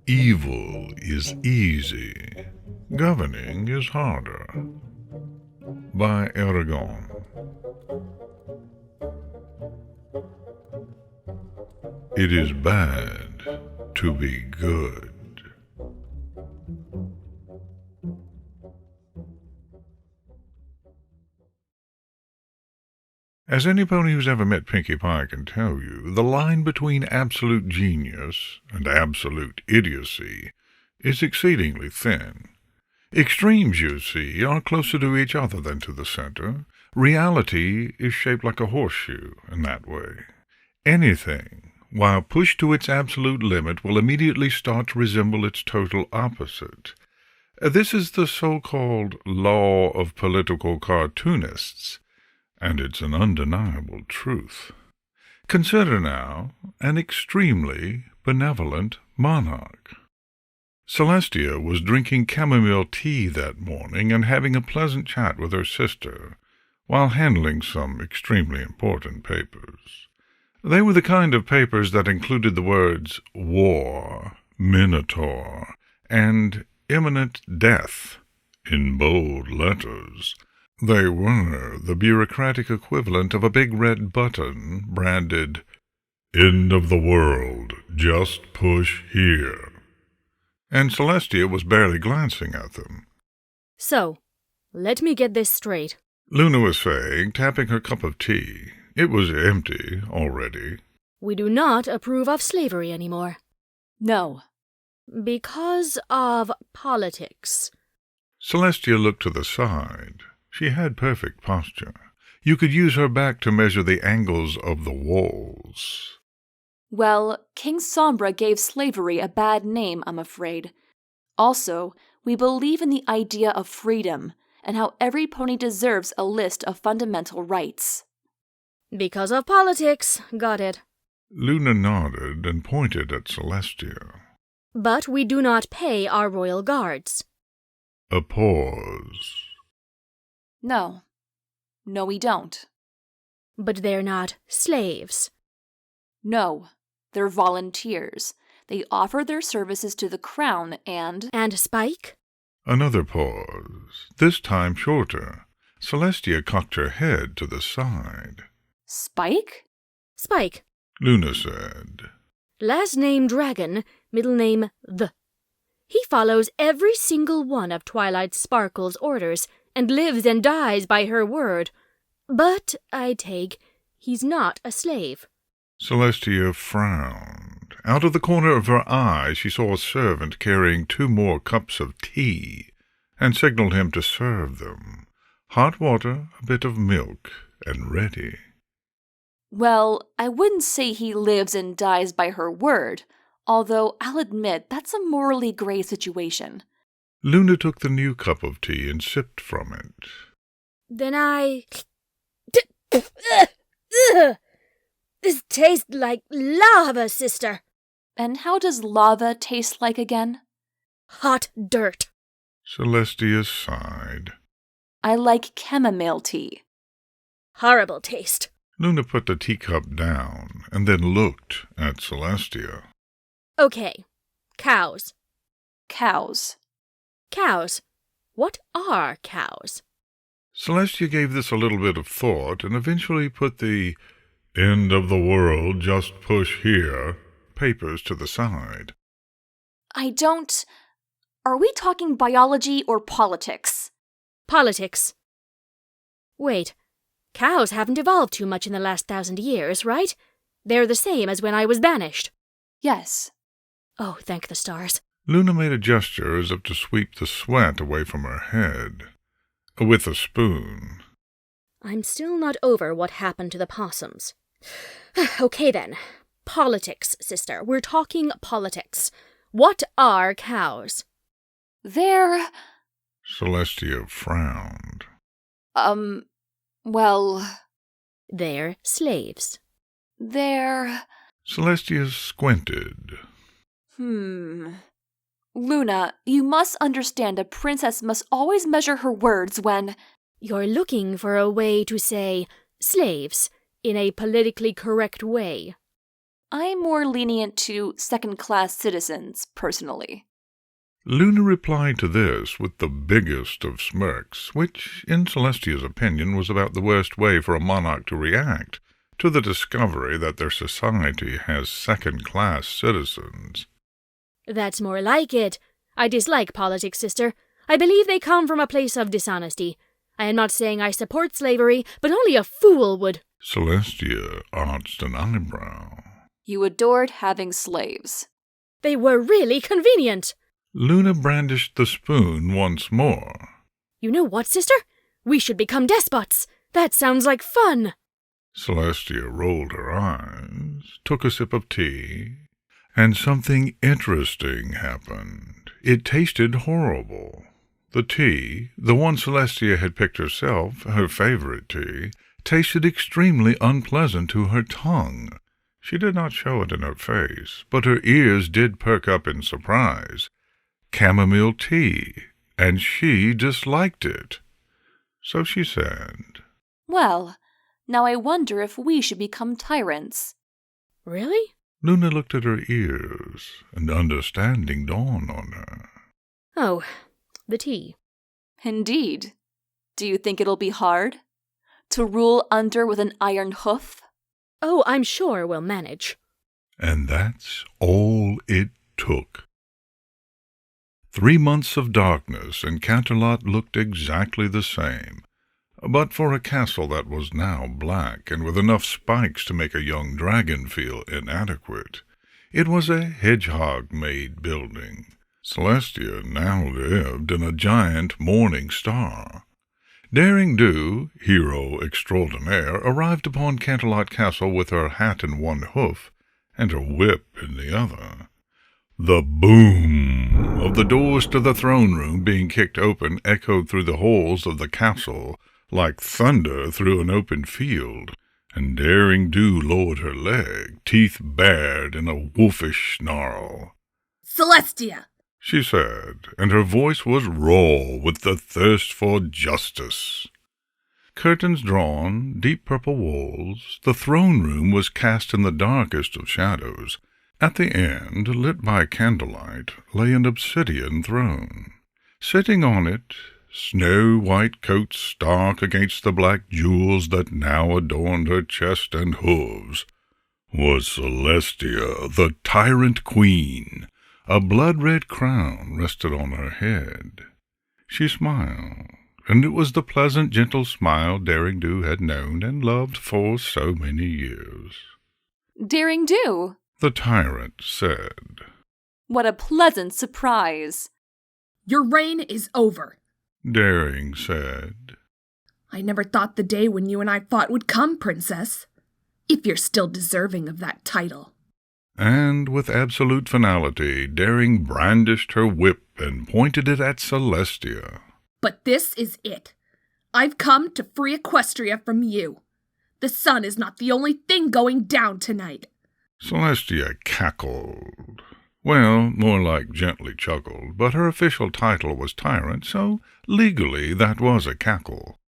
Evil is easy. Governing is harder. By Aragon. It is bad to be good. As any pony who's ever met Pinkie Pie can tell you, the line between absolute genius and absolute idiocy is exceedingly thin. Extremes, you see, are closer to each other than to the center. Reality is shaped like a horseshoe in that way. Anything, while pushed to its absolute limit, will immediately start to resemble its total opposite. This is the so-called law of political cartoonists, and it's an undeniable truth. Consider now an extremely benevolent monarch. Celestia was drinking chamomile tea that morning and having a pleasant chat with her sister while handling some extremely important papers. They were the kind of papers that included the words war, minotaur, and imminent death in bold letters. They were the bureaucratic equivalent of a big red button branded, "End of the world, just push here." And Celestia was barely glancing at them. So, let me get this straight, Luna was saying, tapping her cup of tea. It was empty already. We do not approve of slavery anymore. No. Because of politics. Celestia looked to the side. She had perfect posture. You could use her back to measure the angles of the walls. Well, King Sombra gave slavery a bad name, I'm afraid. Also, we believe in the idea of freedom, and how every pony deserves a list of fundamental rights. Because of politics, got it. Luna nodded and pointed at Celestia. But we do not pay our royal guards. A pause. No. No, we don't. But they're not slaves. No. They're volunteers. They offer their services to the crown and... And Spike? Another pause, this time shorter. Celestia cocked her head to the side. Spike? Spike. Luna said. Last name Dragon, middle name The. He follows every single one of Twilight Sparkle's orders and lives and dies by her word. But, I take, he's not a slave. Celestia frowned. Out of the corner of her eye she saw a servant carrying 2 more cups of tea, and signaled him to serve them. Hot water, a bit of milk, and ready. Well, I wouldn't say he lives and dies by her word, although I'll admit that's a morally gray situation. Luna took the new cup of tea and sipped from it. Then This tastes like lava, sister. And how does lava taste like again? Hot dirt. Celestia sighed. I like chamomile tea. Horrible taste. Luna put the teacup down and then looked at Celestia. Okay, cows. Cows. Cows. What are cows? Celestia gave this a little bit of thought and eventually put the "End of the world, just push here" papers to the side. Are we talking biology or politics? Politics. Wait, cows haven't evolved too much in the last 1,000 years, right? They're the same as when I was banished. Yes. Oh, thank the stars. Luna made a gesture as if to sweep the sweat away from her head. With a spoon. I'm still not over what happened to the possums. Okay then. Politics, sister. We're talking politics. What are cows? They're... Celestia frowned. Well... They're slaves. They're... Celestia squinted. Luna, you must understand a princess must always measure her words when— You're looking for a way to say slaves in a politically correct way. I'm more lenient to second-class citizens, personally. Luna replied to this with the biggest of smirks, which, in Celestia's opinion, was about the worst way for a monarch to react to the discovery that their society has second-class citizens. That's more like it. I dislike politics, sister. I believe they come from a place of dishonesty. I am not saying I support slavery, but only a fool would. Celestia arched an eyebrow. You adored having slaves. They were really convenient. Luna brandished the spoon once more. You know what, sister? We should become despots. That sounds like fun. Celestia rolled her eyes, took a sip of tea, and something interesting happened. It tasted horrible. The tea, the one Celestia had picked herself, her favorite tea, tasted extremely unpleasant to her tongue. She did not show it in her face, but her ears did perk up in surprise. Chamomile tea, and she disliked it. So she said, Well, now I wonder if we should become tyrants. Really? Luna looked at her ears, and understanding dawned on her. Oh, the tea. Indeed. Do you think it'll be hard? To rule under with an iron hoof? Oh, I'm sure we'll manage. And that's all it took. 3 months of darkness, and Canterlot looked exactly the same, but for a castle that was now black and with enough spikes to make a young dragon feel inadequate. It was a hedgehog-made building. Celestia now lived in a giant morning star. Daring Do, hero extraordinaire, arrived upon Canterlot Castle with her hat in one hoof and her whip in the other. The boom of the doors to the throne room being kicked open echoed through the halls of the castle like thunder through an open field, and Daring Do lowered her leg, teeth bared in a wolfish snarl. Celestia! She said, and her voice was raw with the thirst for justice. Curtains drawn, deep purple walls, the throne room was cast in the darkest of shadows. At the end, lit by candlelight, lay an obsidian throne. Sitting on it, snow-white coat stark against the black jewels that now adorned her chest and hooves, was Celestia, the Tyrant Queen. A blood-red crown rested on her head. She smiled, and it was the pleasant, gentle smile Daring Do had known and loved for so many years. Daring Do! The tyrant said. What a pleasant surprise! Your reign is over, Daring said. I never thought the day when you and I fought would come, Princess. If you're still deserving of that title. And with absolute finality, Daring brandished her whip and pointed it at Celestia. But this is it. I've come to free Equestria from you. The sun is not the only thing going down tonight. Celestia cackled. Well, more like gently chuckled, but her official title was Tyrant, so legally that was a cackle.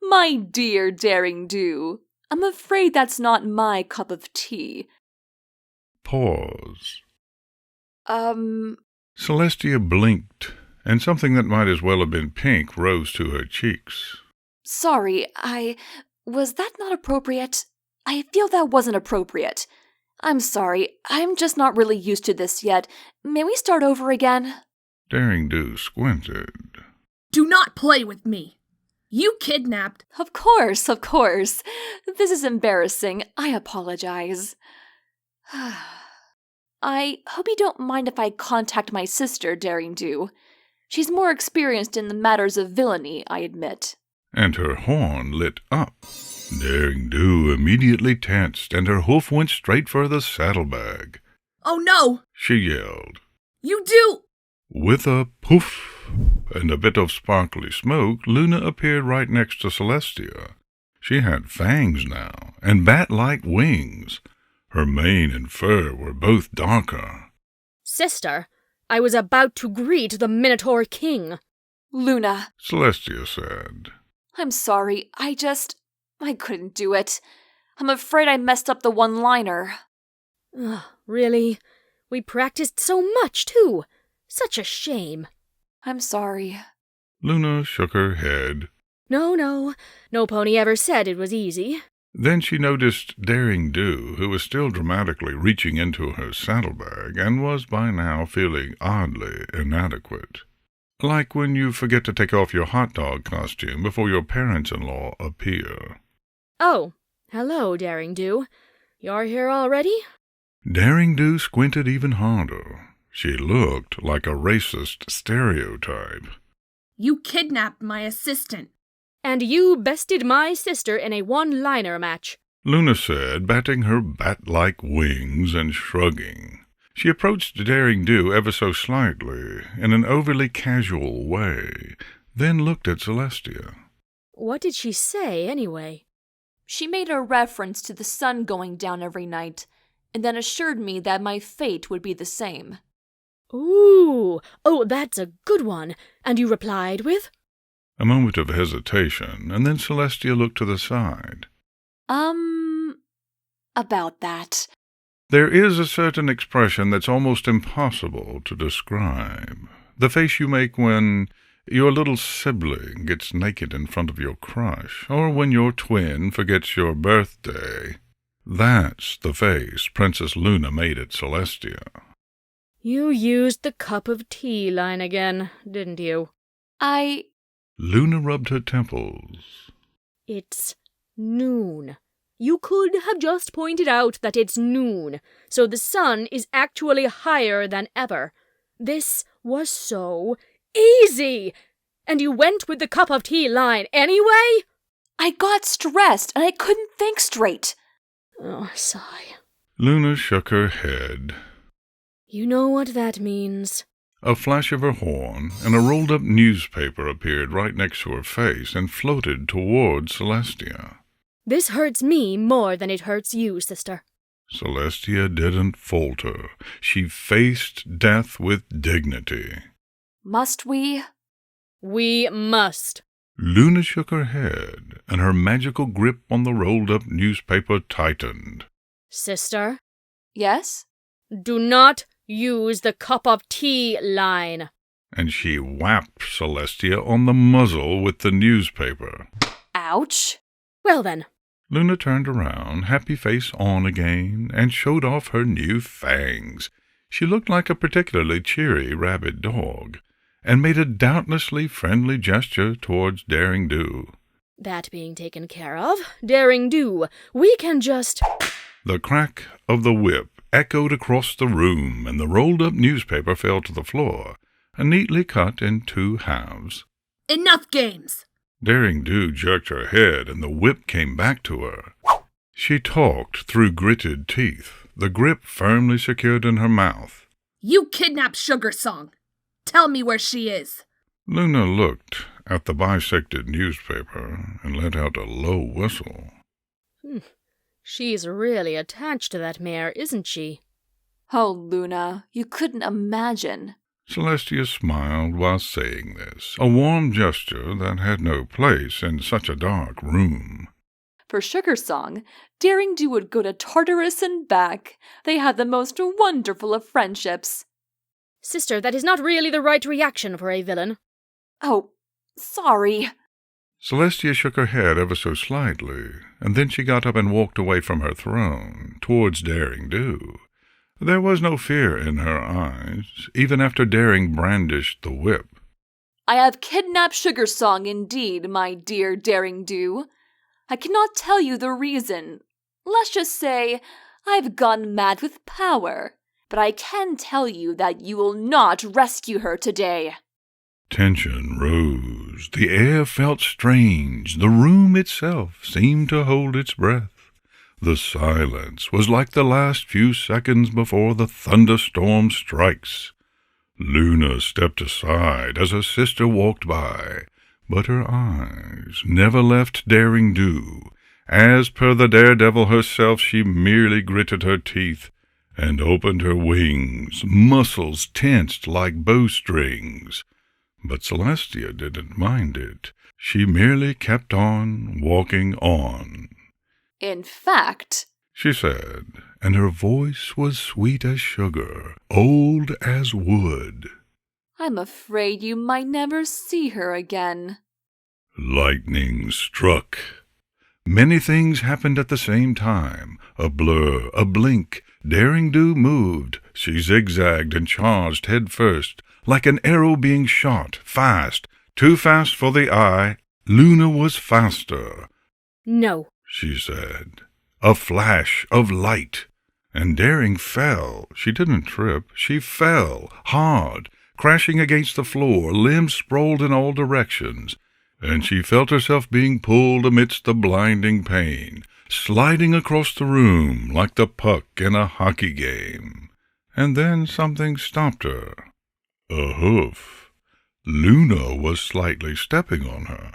My dear Daring Do, I'm afraid that's not my cup of tea. Pause. Celestia blinked, and something that might as well have been pink rose to her cheeks. Sorry, was that not appropriate? I feel that wasn't appropriate. I'm sorry, I'm just not really used to this yet. May we start over again? Daring Do squinted. Do not play with me. You kidnapped. Of course, of course. This is embarrassing. I apologize. I hope you don't mind if I contact my sister, Daring Do. She's more experienced in the matters of villainy, I admit. And her horn lit up. Daring Do immediately tensed, and her hoof went straight for the saddlebag. Oh no! She yelled. You do! With a poof and a bit of sparkly smoke, Luna appeared right next to Celestia. She had fangs now, and bat-like wings. Her mane and fur were both darker. Sister, I was about to greet the Minotaur King. Luna, Celestia said. I'm sorry. I couldn't do it. I'm afraid I messed up the one-liner. Ugh, really? We practiced so much, too. Such a shame. I'm sorry. Luna shook her head. No pony ever said it was easy. Then she noticed Daring Do, who was still dramatically reaching into her saddlebag and was by now feeling oddly inadequate. Like when you forget to take off your hot dog costume before your parents-in-law appear. Oh, hello, Daring Do. You're here already? Daring Do squinted even harder. She looked like a racist stereotype. You kidnapped my assistant. And you bested my sister in a one-liner match. Luna said, batting her bat-like wings and shrugging. She approached Daring Do ever so slightly, in an overly casual way, then looked at Celestia. What did she say, anyway? She made a reference to the sun going down every night, and then assured me that my fate would be the same. Ooh, oh, that's a good one. And you replied with? A moment of hesitation, and then Celestia looked to the side. About that. There is a certain expression that's almost impossible to describe. The face you make when your little sibling gets naked in front of your crush, or when your twin forgets your birthday. That's the face Princess Luna made at Celestia. You used the cup of tea line again, didn't you? Luna rubbed her temples. It's noon. You could have just pointed out that it's noon, so the sun is actually higher than ever. This was so easy! And you went with the cup of tea line anyway? I got stressed and I couldn't think straight. Oh, sigh. Luna shook her head. You know what that means. A flash of her horn, and a rolled-up newspaper appeared right next to her face and floated towards Celestia. This hurts me more than it hurts you, sister. Celestia didn't falter. She faced death with dignity. Must we? We must. Luna shook her head, and her magical grip on the rolled-up newspaper tightened. Sister? Yes? Do not use the cup of tea line. And she whapped Celestia on the muzzle with the newspaper. Ouch. Well then. Luna turned around, happy face on again, and showed off her new fangs. She looked like a particularly cheery rabid dog, and made a doubtlessly friendly gesture towards Daring Do. That being taken care of, Daring Do, we can just... The crack of the whip echoed across the room, and the rolled-up newspaper fell to the floor, neatly cut in two halves. Enough games! Daring Do jerked her head, and the whip came back to her. She talked through gritted teeth, the grip firmly secured in her mouth. You kidnapped Sugar Song. Tell me where she is. Luna looked at the bisected newspaper and let out a low whistle. She's really attached to that mare, isn't she? Oh, Luna, you couldn't imagine. Celestia smiled while saying this, a warm gesture that had no place in such a dark room. For Sugar Song, Daring Do would go to Tartarus and back. They had the most wonderful of friendships. Sister, that is not really the right reaction for a villain. Oh, sorry. Celestia shook her head ever so slightly, and then she got up and walked away from her throne, towards Daring Do. There was no fear in her eyes, even after Daring brandished the whip. I have kidnapped Sugar Song indeed, my dear Daring Do. I cannot tell you the reason. Let's just say I've gone mad with power. But I can tell you that you will not rescue her today. Tension rose. The air felt strange. The room itself seemed to hold its breath. The silence was like the last few seconds before the thunderstorm strikes. Luna stepped aside as her sister walked by, but her eyes never left Daring Do. As per the daredevil herself, she merely gritted her teeth and opened her wings, muscles tensed like bowstrings. But Celestia didn't mind it. She merely kept on walking on. In fact, she said, and her voice was sweet as sugar, old as wood. I'm afraid you might never see her again. Lightning struck. Many things happened at the same time. A blur, a blink. Daring Do moved. She zigzagged and charged head first, like an arrow being shot, fast, too fast for the eye. Luna was faster. No, she said. A flash of light. And Daring fell. She didn't trip. She fell, hard, crashing against the floor, limbs sprawled in all directions. And she felt herself being pulled amidst the blinding pain, sliding across the room like the puck in a hockey game. And then something stopped her. A hoof. Luna was slightly stepping on her.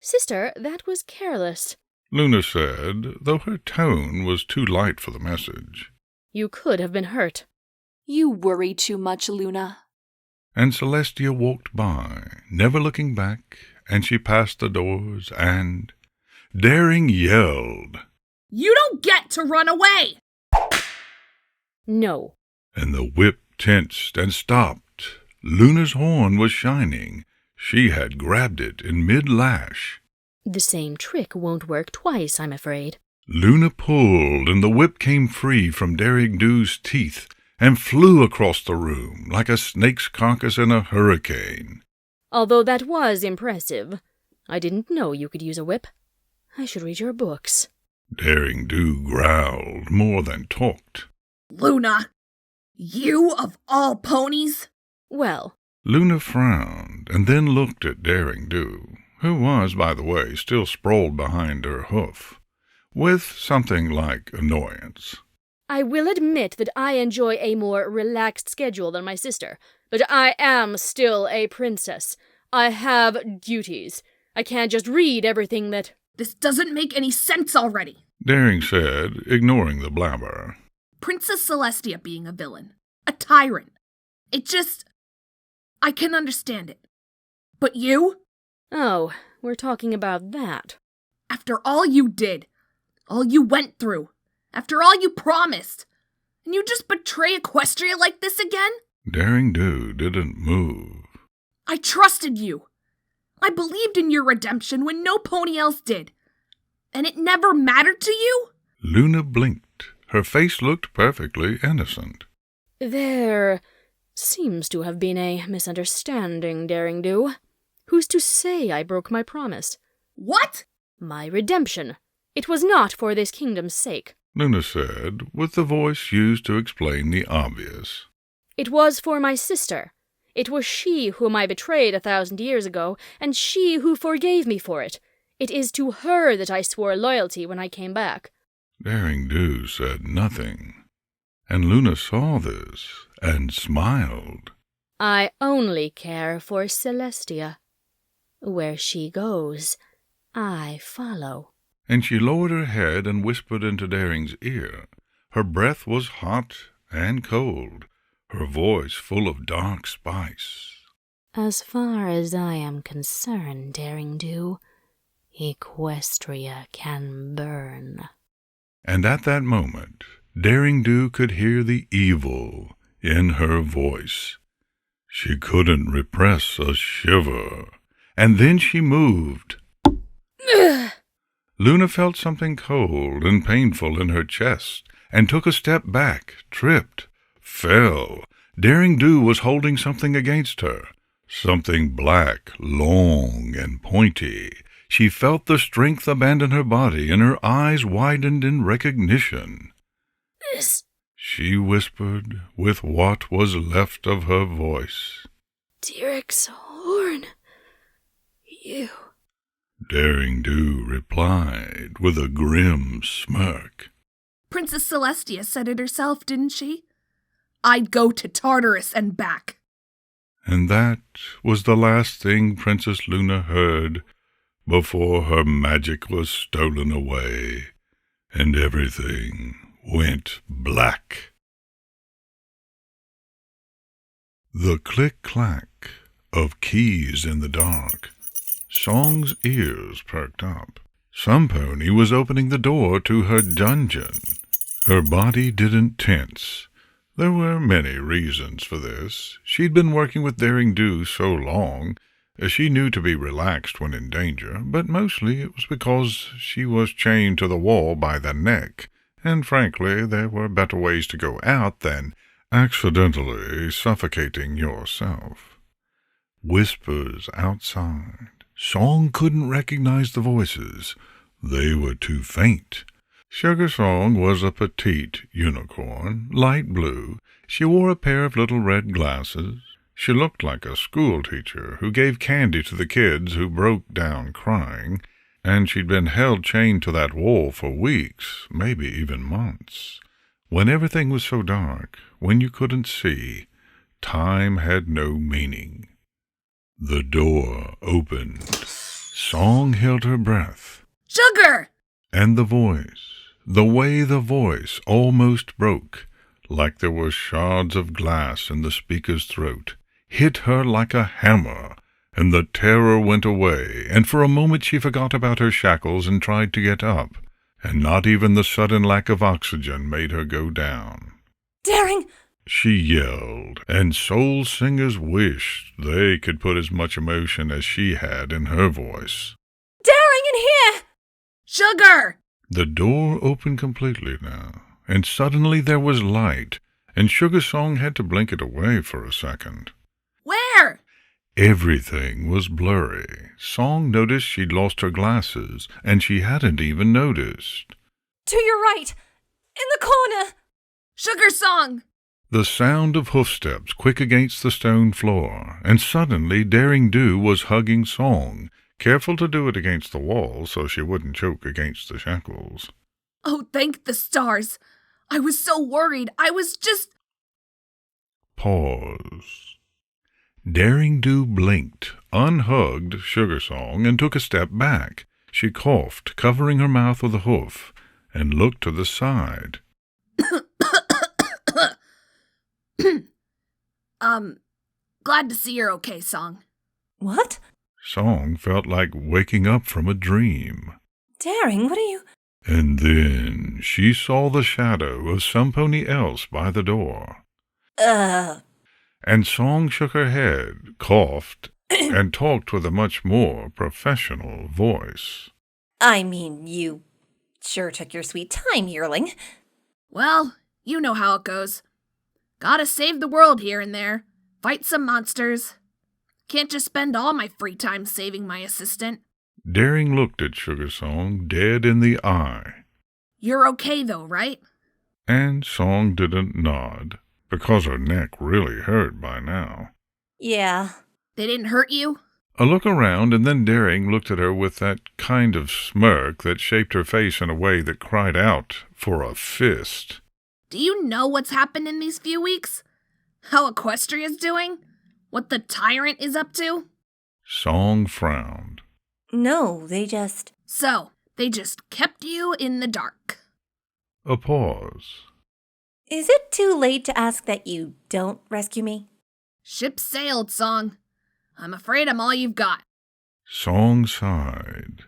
Sister, that was careless, Luna said, though her tone was too light for the message. You could have been hurt. You worry too much, Luna. And Celestia walked by, never looking back, and she passed the doors, and Daring yelled, You don't get to run away! No. And the whip tensed and stopped. Luna's horn was shining. She had grabbed it in mid-lash. The same trick won't work twice, I'm afraid. Luna pulled, and the whip came free from Daring Do's teeth and flew across the room like a snake's carcass in a hurricane. Although that was impressive, I didn't know you could use a whip. I should read your books. Daring Do growled more than talked. Luna, you of all ponies? Well, Luna frowned and then looked at Daring Do, who was, by the way, still sprawled behind her hoof, with something like annoyance. I will admit that I enjoy a more relaxed schedule than my sister, but I am still a princess. I have duties. I can't just read everything that... This doesn't make any sense already. Daring said, ignoring the blabber. Princess Celestia being a villain. A tyrant. It just... I can understand it. But you? Oh, we're talking about that. After all you did, all you went through, after all you promised, and you just betray Equestria like this again? Daring Do didn't move. I trusted you. I believed in your redemption when no pony else did. And it never mattered to you? Luna blinked. Her face looked perfectly innocent. There seems to have been a misunderstanding, Daring Do. Who's to say I broke my promise? What? My redemption. It was not for this kingdom's sake. Luna said, with the voice used to explain the obvious. It was for my sister. It was she whom I betrayed 1,000 years ago, and she who forgave me for it. It is to her that I swore loyalty when I came back. Daring Do said nothing, and Luna saw this and smiled. I only care for Celestia. Where she goes, I follow. And she lowered her head and whispered into Daring's ear. Her breath was hot and cold, her voice full of dark spice. As far as I am concerned, Daring Do, Equestria can burn. And at that moment, Daring Do could hear the evil in her voice. She couldn't repress a shiver, and then she moved. Luna felt something cold and painful in her chest, and took a step back, tripped, fell. Daring Do was holding something against her, something black, long, and pointy. She felt the strength abandon her body, and her eyes widened in recognition. This, she whispered, with what was left of her voice. Derek's horn. You. Daring Do replied with a grim smirk. Princess Celestia said it herself, didn't she? I'd go to Tartarus and back. And that was the last thing Princess Luna heard before her magic was stolen away and everything went black. The click-clack of keys in the dark. Song's ears perked up. Some pony was opening the door to her dungeon. Her body didn't tense. There were many reasons for this. She'd been working with Daring Do so long, she knew to be relaxed when in danger, but mostly it was because she was chained to the wall by the neck, and frankly there were better ways to go out than accidentally suffocating yourself. Whispers outside. Song couldn't recognize the voices. They were too faint. Sugar Song was a petite unicorn, light blue. She wore a pair of little red glasses. She looked like a school teacher who gave candy to the kids who broke down crying, and she'd been held chained to that wall for weeks, maybe even months. When everything was so dark, when you couldn't see, time had no meaning. The door opened. Song held her breath. Sugar! And the way the voice almost broke, like there were shards of glass in the speaker's throat, hit her like a hammer, and the terror went away, and for a moment she forgot about her shackles and tried to get up, and not even the sudden lack of oxygen made her go down. Daring! She yelled, and soul singers wished they could put as much emotion as she had in her voice. Daring in here! Sugar! The door opened completely now, and suddenly there was light, and Sugar Song had to blink it away for a second. Where? Everything was blurry. Song noticed she'd lost her glasses, and she hadn't even noticed. To your right! In the corner! Sugar Song! The sound of hoofsteps quick against the stone floor, and suddenly Daring Do was hugging Song, careful to do it against the wall so she wouldn't choke against the shackles. Oh, thank the stars. I was so worried. I was just... Pause. Daring Do blinked, unhugged Sugar Song, and took a step back. She coughed, covering her mouth with a hoof, and looked to the side. Glad to see you're okay, Song. What? Song felt like waking up from a dream. Daring, what are you... And then she saw the shadow of some pony else by the door. And Song shook her head, coughed, and talked with a much more professional voice. I mean, you sure took your sweet time, yearling. Well, you know how it goes. Gotta save the world here and there. Fight some monsters. Can't just spend all my free time saving my assistant. Daring looked at Sugar Song dead in the eye. You're okay though, right? And Song didn't nod, because her neck really hurt by now. Yeah. They didn't hurt you? A look around, and then Daring looked at her with that kind of smirk that shaped her face in a way that cried out for a fist. Do you know what's happened in these few weeks? How Equestria's doing? What the tyrant is up to? Song frowned. No, they just... So, they just kept you in the dark. A pause. Is it too late to ask that you don't rescue me? Ship sailed, Song. I'm afraid I'm all you've got. Song sighed.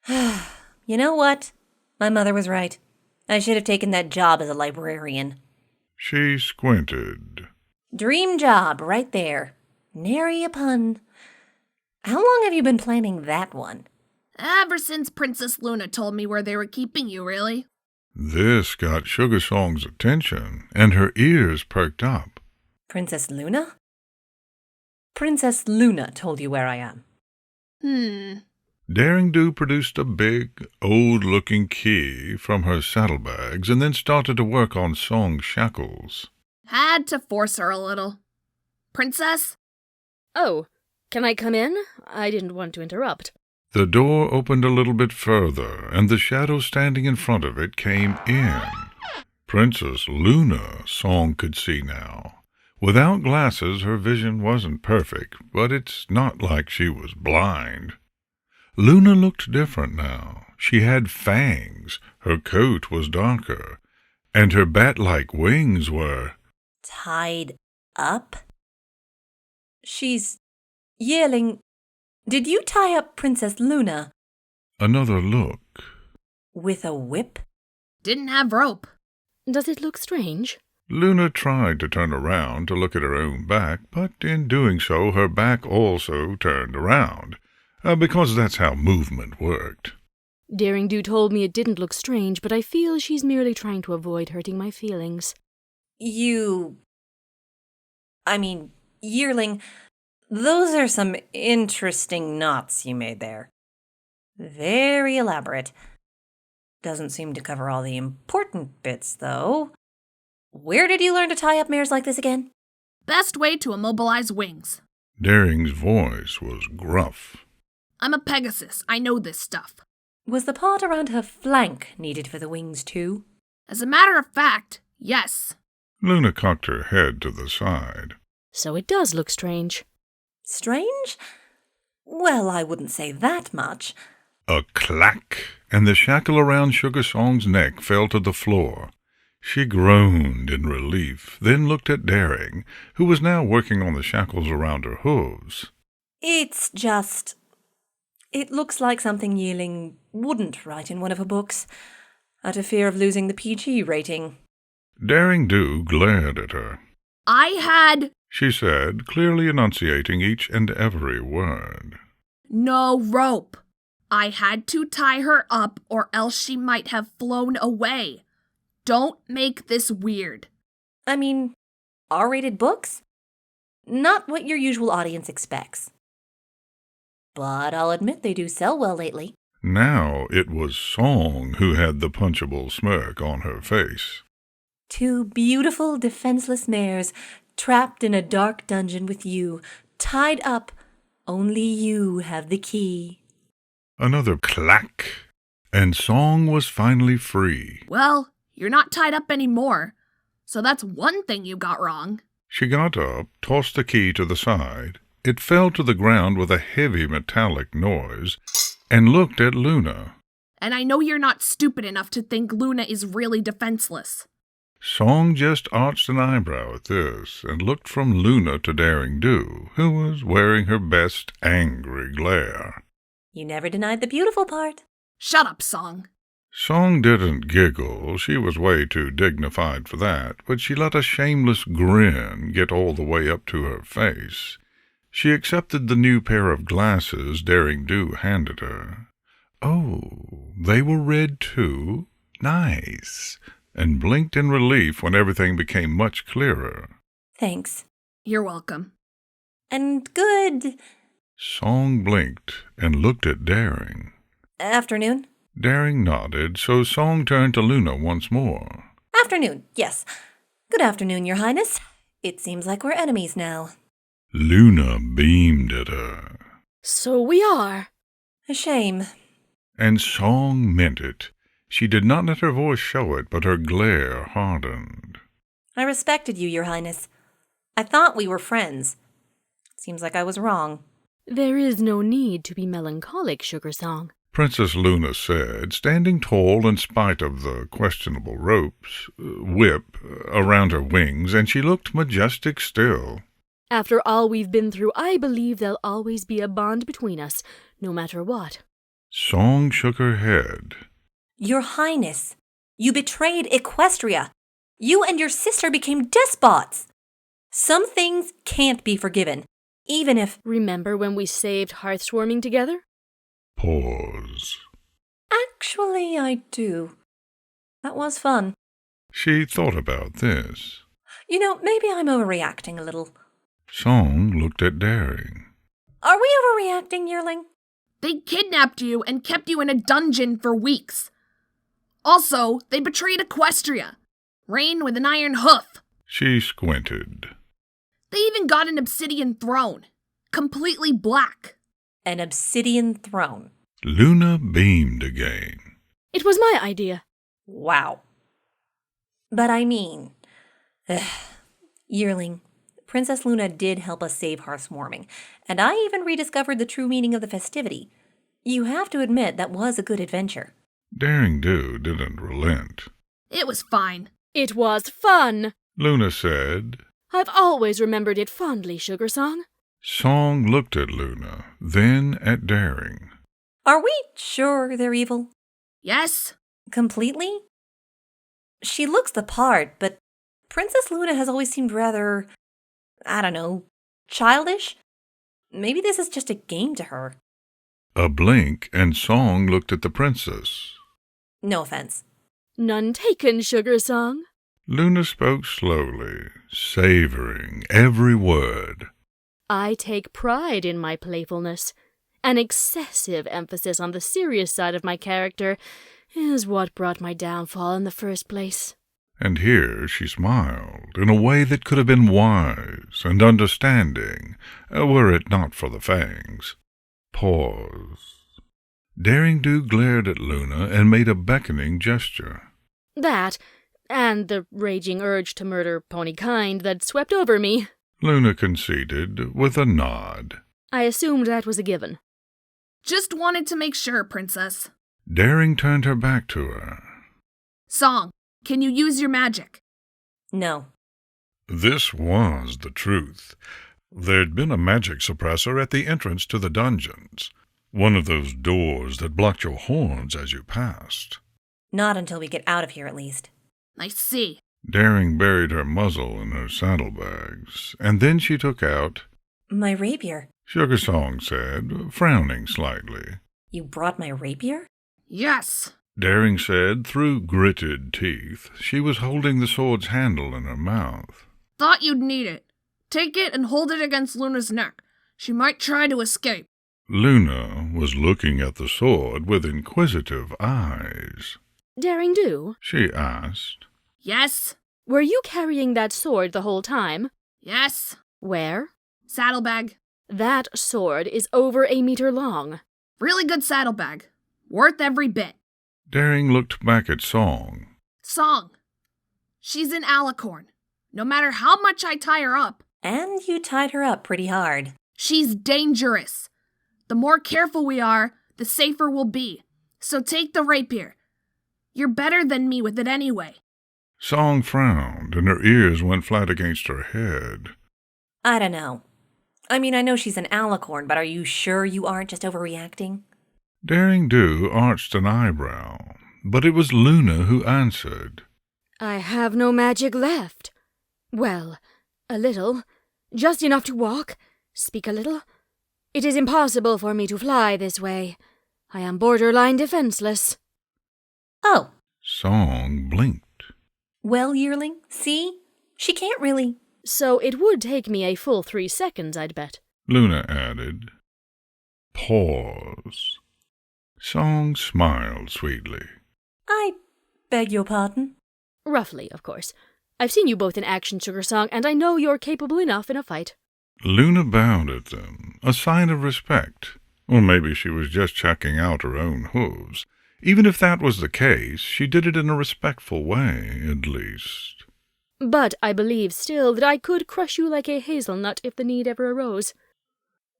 You know what? My mother was right. I should have taken that job as a librarian. She squinted. Dream job, right there. Nary a pun. How long have you been planning that one? Ever since Princess Luna told me where they were keeping you, really. This got Sugar Song's attention, and her ears perked up. Princess Luna? Princess Luna told you where I am. Daring Do produced a big, old-looking key from her saddlebags and then started to work on Song's shackles. Had to force her a little. Princess? Oh, can I come in? I didn't want to interrupt. The door opened a little bit further, and the shadow standing in front of it came in. Princess Luna, Song could see now. Without glasses, her vision wasn't perfect, but it's not like she was blind. Luna looked different now. She had fangs, her coat was darker, and her bat-like wings were... Tied up? Yearling, did you tie up Princess Luna Another look. with a whip? Didn't have rope. Does it look strange? Luna tried to turn around to look at her own back, but in doing so her back also turned around, because that's how movement worked. Daring Do told me it didn't look strange, but I feel she's merely trying to avoid hurting my feelings. Yearling, those are some interesting knots you made there. Very elaborate. Doesn't seem to cover all the important bits, though. Where did you learn to tie up mares like this again? Best way to immobilize wings. Daring's voice was gruff. I'm a Pegasus. I know this stuff. Was the part around her flank needed for the wings, too? As a matter of fact, yes. Luna cocked her head to the side. So it does look strange. Strange? Well, I wouldn't say that much. A clack, and the shackle around Sugar Song's neck fell to the floor. She groaned in relief, then looked at Daring, who was now working on the shackles around her hooves. It's just... It looks like something Yearling wouldn't write in one of her books, out of fear of losing the PG rating. Daring Do glared at her. I had She said, clearly enunciating each and every word. no rope. I had to tie her up or else she might have flown away. Don't make this weird. R-rated books? Not what your usual audience expects. But I'll admit they do sell well lately. Now it was Song who had the punchable smirk on her face. Two beautiful, defenseless mares, trapped in a dark dungeon with you, tied up. Only you have the key. Another clack, and Song was finally free. Well, you're not tied up anymore, so that's one thing you got wrong. She got up, tossed the key to the side. It fell to the ground with a heavy metallic noise, and looked at Luna. And I know you're not stupid enough to think Luna is really defenseless. Song just arched an eyebrow at this, and looked from Luna to Daring Do, who was wearing her best angry glare. You never denied the beautiful part. Shut up, Song. Song didn't giggle, she was way too dignified for that, but she let a shameless grin get all the way up to her face. She accepted the new pair of glasses Daring Do handed her. Oh, they were red too? Nice. And blinked in relief when everything became much clearer. Thanks. You're welcome. And good Song blinked and looked at Daring. afternoon. Daring nodded, so Song turned to Luna once more. Afternoon, yes. Good afternoon, Your Highness. It seems like we're enemies now. Luna beamed at her. So we are. A shame. And Song meant it. She did not let her voice show it, but her glare hardened. I respected you, Your Highness. I thought we were friends. Seems like I was wrong. There is no need to be melancholic, Sugar Song. Princess Luna said, standing tall in spite of the questionable whip around her wings, and she looked majestic still. After all we've been through, I believe there'll always be a bond between us, no matter what. Song shook her head. Your Highness, you betrayed Equestria. You and your sister became despots. Some things can't be forgiven, even if... Remember when we saved Hearthswarming together? Pause. Actually, I do. That was fun. She thought about this. Maybe I'm overreacting a little. Song looked at Daring. Are we overreacting, Yearling? They kidnapped you and kept you in a dungeon for weeks. Also, they betrayed Equestria. Rain with an iron hoof. She squinted. They even got an obsidian throne. Completely black. An obsidian throne. Luna beamed again. It was my idea. Wow. But Yearling, Princess Luna did help us save Hearthswarming, and I even rediscovered the true meaning of the festivity. You have to admit that was a good adventure. Daring Do didn't relent. It was fine. It was fun. Luna said, I've always remembered it fondly, Sugar Song. Song looked at Luna, then at Daring. Are we sure they're evil? Yes? Completely? She looks the part, but Princess Luna has always seemed rather, I don't know, childish? Maybe this is just a game to her. A blink, and Song looked at the princess. No offense. None taken, Sugar Song. Luna spoke slowly, savoring every word. I take pride in my playfulness. An excessive emphasis on the serious side of my character is what brought my downfall in the first place. And here she smiled in a way that could have been wise and understanding, were it not for the fangs. Pause. Daring Do glared at Luna and made a beckoning gesture. That, and the raging urge to murder Ponykind that swept over me. Luna conceded with a nod. I assumed that was a given. Just wanted to make sure, Princess. Daring turned her back to her. Song, can you use your magic? No. This was the truth. There'd been a magic suppressor at the entrance to the dungeons. One of those doors that blocked your horns as you passed. Not until we get out of here, at least. I see. Daring buried her muzzle in her saddlebags, and then she took out... My rapier. Sugar Song said, frowning slightly. You brought my rapier? Yes. Daring said, through gritted teeth. She was holding the sword's handle in her mouth. Thought you'd need it. Take it and hold it against Luna's neck. She might try to escape. Luna was looking at the sword with inquisitive eyes. Daring Do? She asked. Yes. Were you carrying that sword the whole time? Yes. Where? Saddlebag. That sword is over 1 meter long. Really good saddlebag. Worth every bit. Daring looked back at Song. Song. She's an alicorn. No matter how much I tie her up. And you tied her up pretty hard. She's dangerous. The more careful we are, the safer we'll be. So take the rapier. You're better than me with it anyway. Song frowned, and her ears went flat against her head. I don't know. I mean, I know she's an alicorn, but are you sure you aren't just overreacting? Daring Do arched an eyebrow, but it was Luna who answered. I have no magic left. Well, a little. Just enough to walk, speak a little. It is impossible for me to fly this way. I am borderline defenseless. Oh. Song blinked. Well, yearling, see? She can't really. So it would take me a full 3 seconds, I'd bet. Luna added. Pause. Song smiled sweetly. I beg your pardon? Roughly, of course. I've seen you both in action, Sugar Song, and I know you're capable enough in a fight. Luna bowed at them, a sign of respect. Or maybe she was just checking out her own hooves. Even if that was the case, she did it in a respectful way, at least. But I believe still that I could crush you like a hazelnut if the need ever arose.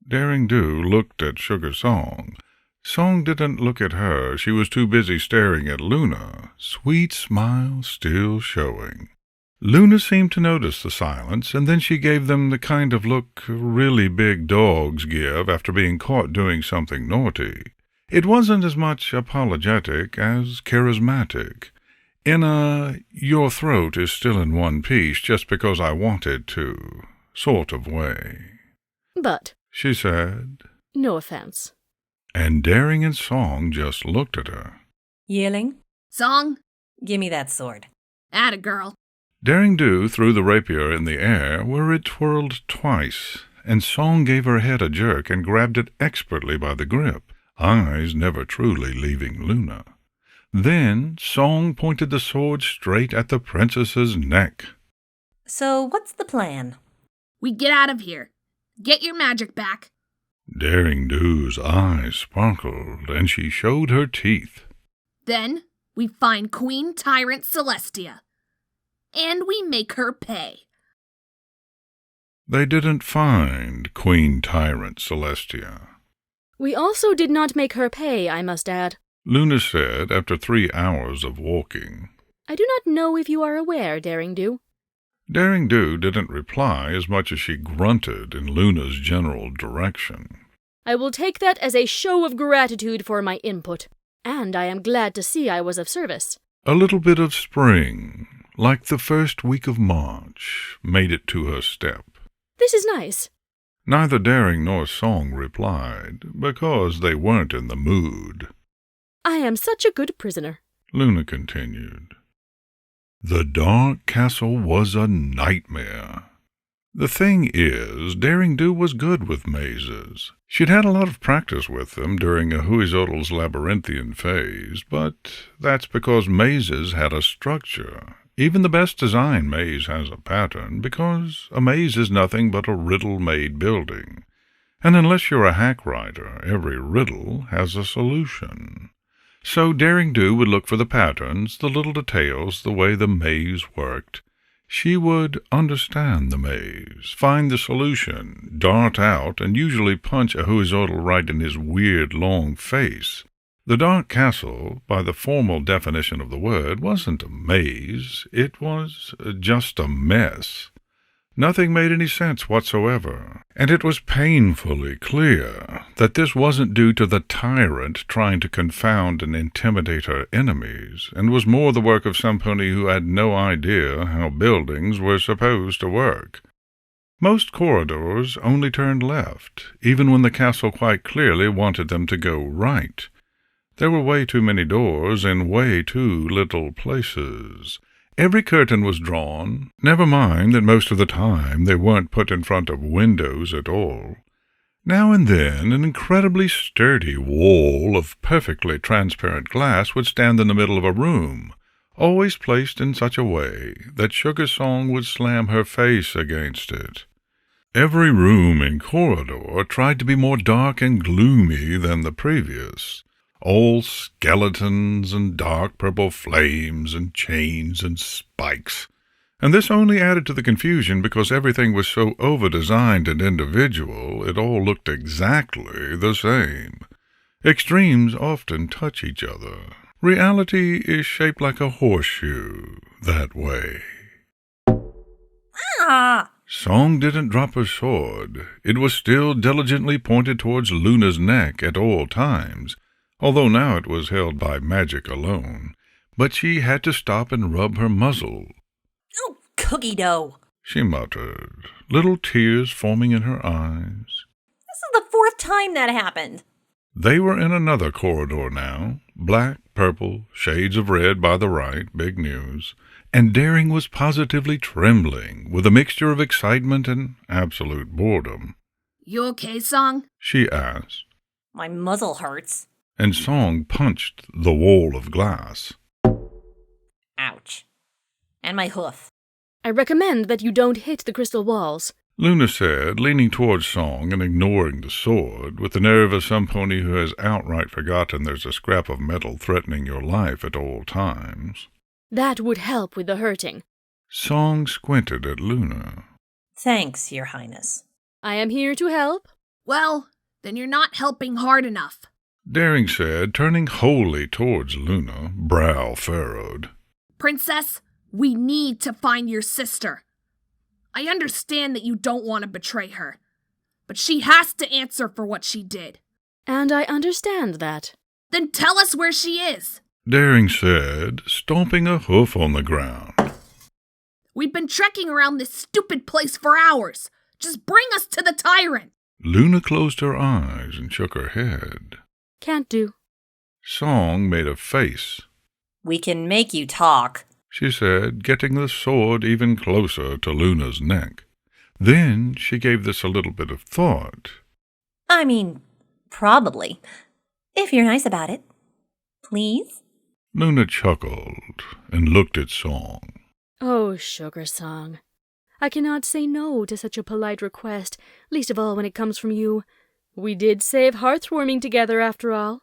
Daring Do looked at Sugar Song. Song didn't look at her. She was too busy staring at Luna, sweet smile still showing. Luna seemed to notice the silence, and then she gave them the kind of look really big dogs give after being caught doing something naughty. It wasn't as much apologetic as charismatic. In a your throat is still in one piece just because I wanted to sort of way. But, She said, no offense. and Daring and Song just looked at her. Yearling, Song. give me that sword. Atta girl. Daring Do threw the rapier in the air where it twirled twice, and Song gave her head a jerk and grabbed it expertly by the grip, eyes never truly leaving Luna. Then Song pointed the sword straight at the princess's neck. So what's the plan? We get out of here. Get your magic back. Daring Do's eyes sparkled, and she showed her teeth. Then we find Queen Tyrant Celestia. And we make her pay. They didn't find Queen Tyrant Celestia. We also did not make her pay, I must add. Luna said after 3 hours of walking. I do not know if you are aware, Daring Do. Daring Do didn't reply as much as she grunted in Luna's general direction. I will take that as a show of gratitude for my input, and I am glad to see I was of service. A little bit of spring, like the first week of March, made it to her step. This is nice. Neither Daring nor Song replied, because they weren't in the mood. I am such a good prisoner. Luna continued. The Dark Castle was a nightmare. The thing is, Daring Do was good with mazes. She'd had a lot of practice with them during Ahuizotl's labyrinthian phase, but that's because mazes had a structure. Even the best designed maze has a pattern, because a maze is nothing but a riddle-made building. And unless you're a hack writer, every riddle has a solution. So Daring Do would look for the patterns, the little details, the way the maze worked. She would understand the maze, find the solution, dart out, and usually punch Ahuizotl right in his weird, long face. The Dark Castle, by the formal definition of the word, wasn't a maze. It was just a mess. Nothing made any sense whatsoever, and it was painfully clear that this wasn't due to the tyrant trying to confound and intimidate her enemies, and was more the work of somebody who had no idea how buildings were supposed to work. Most corridors only turned left, even when the castle quite clearly wanted them to go right. There were way too many doors in way too little places. Every curtain was drawn, never mind that most of the time they weren't put in front of windows at all. Now and then an incredibly sturdy wall of perfectly transparent glass would stand in the middle of a room, always placed in such a way that Sugar Song would slam her face against it. Every room and corridor tried to be more dark and gloomy than the previous. All skeletons and dark purple flames and chains and spikes. And this only added to the confusion because everything was so over-designed and individual, it all looked exactly the same. Extremes often touch each other. Reality is shaped like a horseshoe that way. Ah! Song didn't drop her sword. It was still diligently pointed towards Luna's neck at all times, although now it was held by magic alone. But she had to stop and rub her muzzle. Oh, cookie dough! She muttered, little tears forming in her eyes. This is the 4th time that happened. They were in another corridor now, black, purple, shades of red by the right, big news, and Daring was positively trembling with a mixture of excitement and absolute boredom. You okay, Song? She asked, My muzzle hurts. and Song punched the wall of glass. Ouch. And my hoof. I recommend that you don't hit the crystal walls. Luna said, leaning towards Song and ignoring the sword, with the nerve of some pony who has outright forgotten there's a scrap of metal threatening your life at all times. That would help with the hurting. Song squinted at Luna. Thanks, Your Highness. I am here to help. Well, then you're not helping hard enough. Daring said, turning wholly towards Luna, brow furrowed. Princess, we need to find your sister. I understand that you don't want to betray her, but she has to answer for what she did. And I understand that. Then tell us where she is. Daring said, stomping a hoof on the ground. We've been trekking around this stupid place for hours. Just bring us to the tyrant. Luna closed her eyes and shook her head. Can't do. Song made a face. We can make you talk. She said, getting the sword even closer to Luna's neck. Then she gave this a little bit of thought. I mean, probably. If you're nice about it. Please? Luna chuckled and looked at Song. Oh, Sugar Song. I cannot say no to such a polite request, least of all when it comes from you. We did save heartwarming together, after all.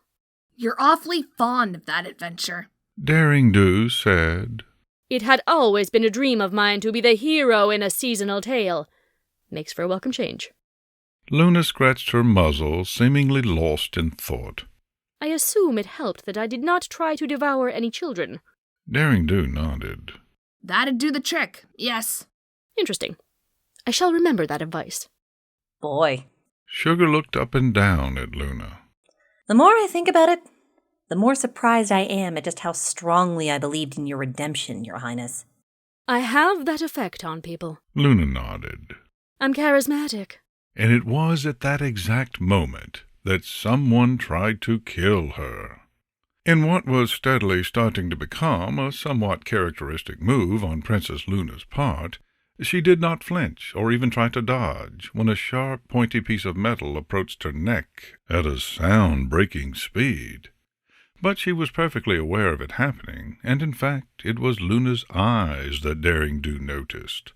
You're awfully fond of that adventure. Daring Do said, It had always been a dream of mine to be the hero in a seasonal tale. Makes for a welcome change. Luna scratched her muzzle, seemingly lost in thought. I assume it helped that I did not try to devour any children. Daring Do nodded. That'd do the trick, yes. Interesting. I shall remember that advice. Boy. Sugar looked up and down at Luna. The more I think about it, the more surprised I am at just how strongly I believed in your redemption, Your Highness. I have that effect on people. Luna nodded. I'm charismatic. And it was at that exact moment that someone tried to kill her. In what was steadily starting to become a somewhat characteristic move on Princess Luna's part, she did not flinch or even try to dodge when a sharp, pointy piece of metal approached her neck at a sound-breaking speed. But she was perfectly aware of it happening, and in fact it was Luna's eyes that Daring Do noticed.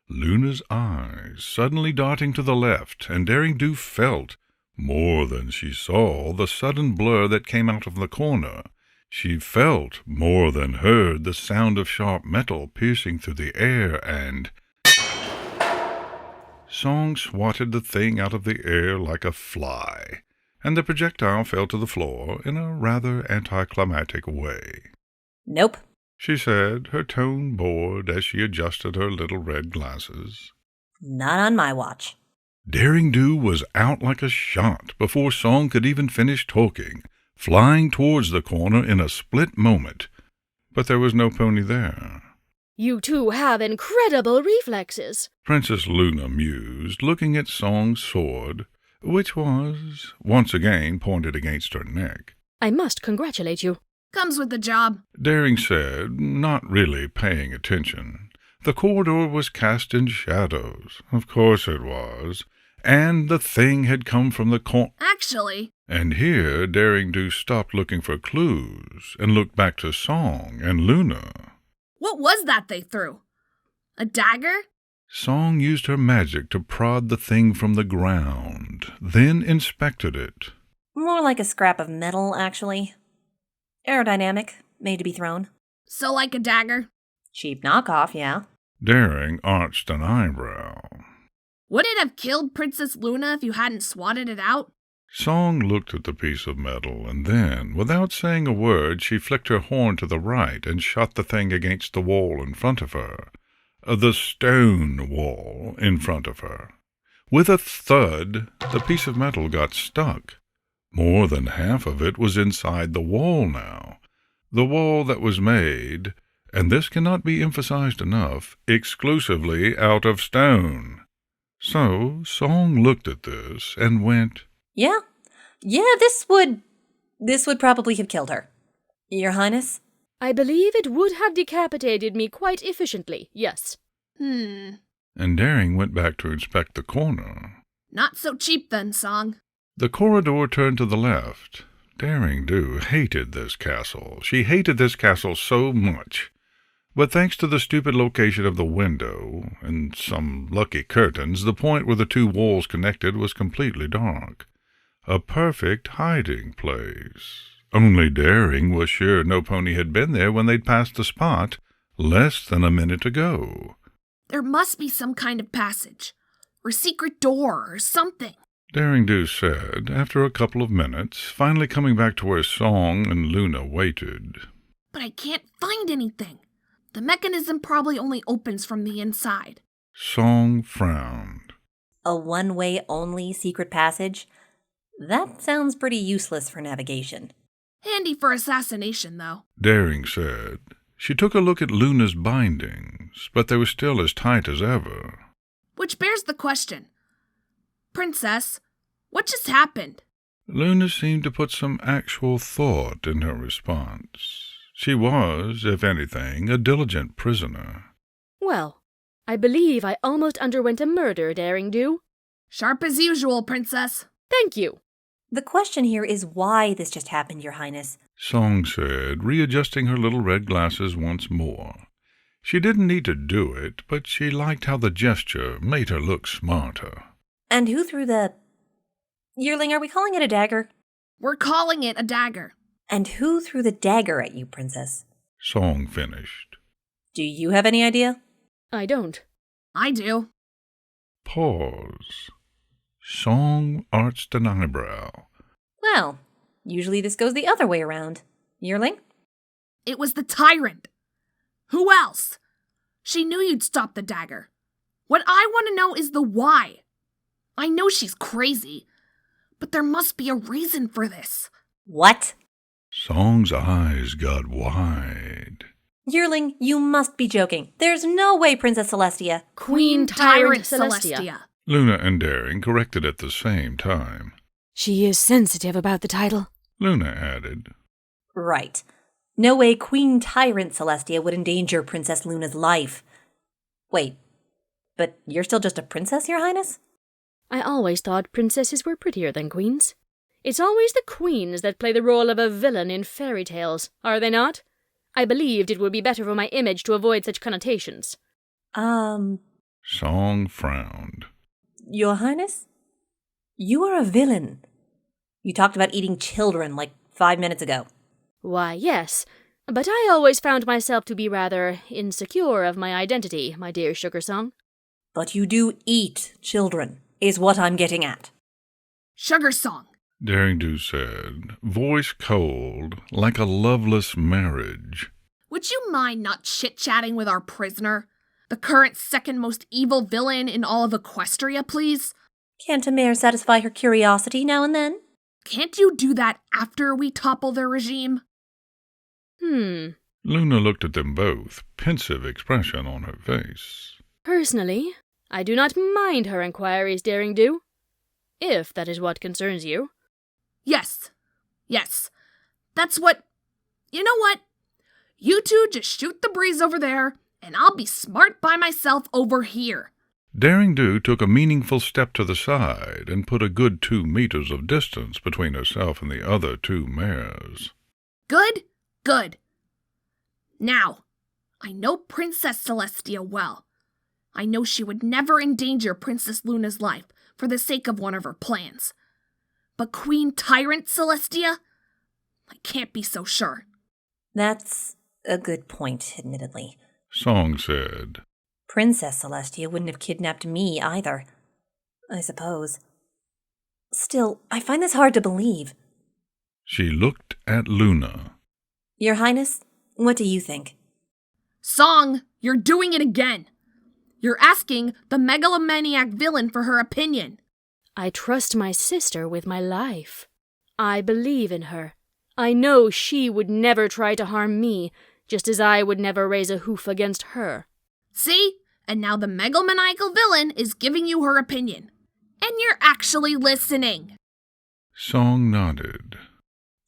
Luna's eyes suddenly darting to the left, and Daring Do felt, more than she saw, the sudden blur that came out of the corner. She felt, more than heard, the sound of sharp metal piercing through the air, and Song swatted the thing out of the air like a fly, and the projectile fell to the floor in a rather anticlimactic way. Nope. She said, her tone bored as she adjusted her little red glasses. Not on my watch. Daring Do was out like a shot before Song could even finish talking, flying towards the corner in a split moment. But there was no pony there. You two have incredible reflexes. Princess Luna mused, looking at Song's sword, which was once again pointed against her neck. I must congratulate you. Comes with the job. Daring said, not really paying attention. The corridor was cast in shadows. Of course it was. And the thing had come from the Actually. And here Daring Do stopped looking for clues and looked back to Song and Luna. What was that they threw? A dagger? Song used her magic to prod the thing from the ground, then inspected it. More like a scrap of metal, actually. Aerodynamic, made to be thrown. So like a dagger? Cheap knockoff, yeah. Daring arched an eyebrow. Would it have killed Princess Luna if you hadn't swatted it out? Song looked at the piece of metal, and then, without saying a word, she flicked her horn to the right and shot the thing against the wall in front of her. The stone wall in front of her. With a thud, the piece of metal got stuck. More than half of it was inside the wall now. The wall that was made, and this cannot be emphasized enough, exclusively out of stone. So Song looked at this and went, Yeah, this would probably have killed her. Your Highness? I believe it would have decapitated me quite efficiently, yes. And Daring went back to inspect the corner. Not so cheap then, Song. The corridor turned to the left. Daring Do hated this castle. She hated this castle so much. But thanks to the stupid location of the window and some lucky curtains, the point where the two walls connected was completely dark. A perfect hiding place. Only Daring was sure no pony had been there when they'd passed the spot less than a minute ago. There must be some kind of passage, or secret door, or something. Daring Do said, after a couple of minutes, finally coming back to where Song and Luna waited. But I can't find anything. The mechanism probably only opens from the inside. Song frowned. A one-way only secret passage? That sounds pretty useless for navigation. Handy for assassination, though. Daring said. She took a look at Luna's bindings, but they were still as tight as ever. Which bears the question. Princess, what just happened? Luna seemed to put some actual thought in her response. She was, if anything, a diligent prisoner. Well, I believe I almost underwent a murder, Daring Do. Sharp as usual, Princess. Thank you. The question here is why this just happened, Your Highness. Song said, readjusting her little red glasses once more. She didn't need to do it, but she liked how the gesture made her look smarter. And who threw the... Yearling, are we calling it a dagger? We're calling it a dagger. And who threw the dagger at you, Princess? Song finished. Do you have any idea? I don't. I do. Pause. Song arched an eyebrow. Well, usually this goes the other way around. Yearling? It was the tyrant. Who else? She knew you'd stop the dagger. What I want to know is the why. I know she's crazy, but there must be a reason for this. What? Song's eyes got wide. Yearling, you must be joking. There's no way Princess Celestia. Queen Tyrant Celestia. Luna and Daring corrected at the same time. She is sensitive about the title. Luna added, Right. No way Queen Tyrant Celestia would endanger Princess Luna's life. Wait, but you're still just a princess, Your Highness? I always thought princesses were prettier than queens. It's always the queens that play the role of a villain in fairy tales, are they not? I believed it would be better for my image to avoid such connotations. Song frowned. Your Highness? You are a villain. You talked about eating children like 5 minutes ago. Why, yes, but I always found myself to be rather insecure of my identity, my dear Sugar Song. But you do eat children, is what I'm getting at. Sugar Song. Daring Do said, voice cold, like a loveless marriage. Would you mind not chit-chatting with our prisoner? The current second most evil villain in all of Equestria, please? Can't a mare satisfy her curiosity now and then? Can't you do that after we topple their regime? Luna looked at them both, pensive expression on her face. Personally, I do not mind her inquiries, Daring Do, if that is what concerns you. Yes. That's what... You know what? You two just shoot the breeze over there, and I'll be smart by myself over here. Daring Do took a meaningful step to the side and put a good 2 meters of distance between herself and the other 2 mares. Good. Now, I know Princess Celestia well. I know she would never endanger Princess Luna's life for the sake of one of her plans. But Queen Tyrant Celestia? I can't be so sure. That's a good point, admittedly. Song said, Princess Celestia wouldn't have kidnapped me either, I suppose. Still, I find this hard to believe. She looked at Luna. Your Highness, what do you think? Song, you're doing it again. You're asking the megalomaniac villain for her opinion. I trust my sister with my life. I believe in her. I know she would never try to harm me, just as I would never raise a hoof against her. See? And now the megalomaniacal villain is giving you her opinion. And you're actually listening. Song nodded.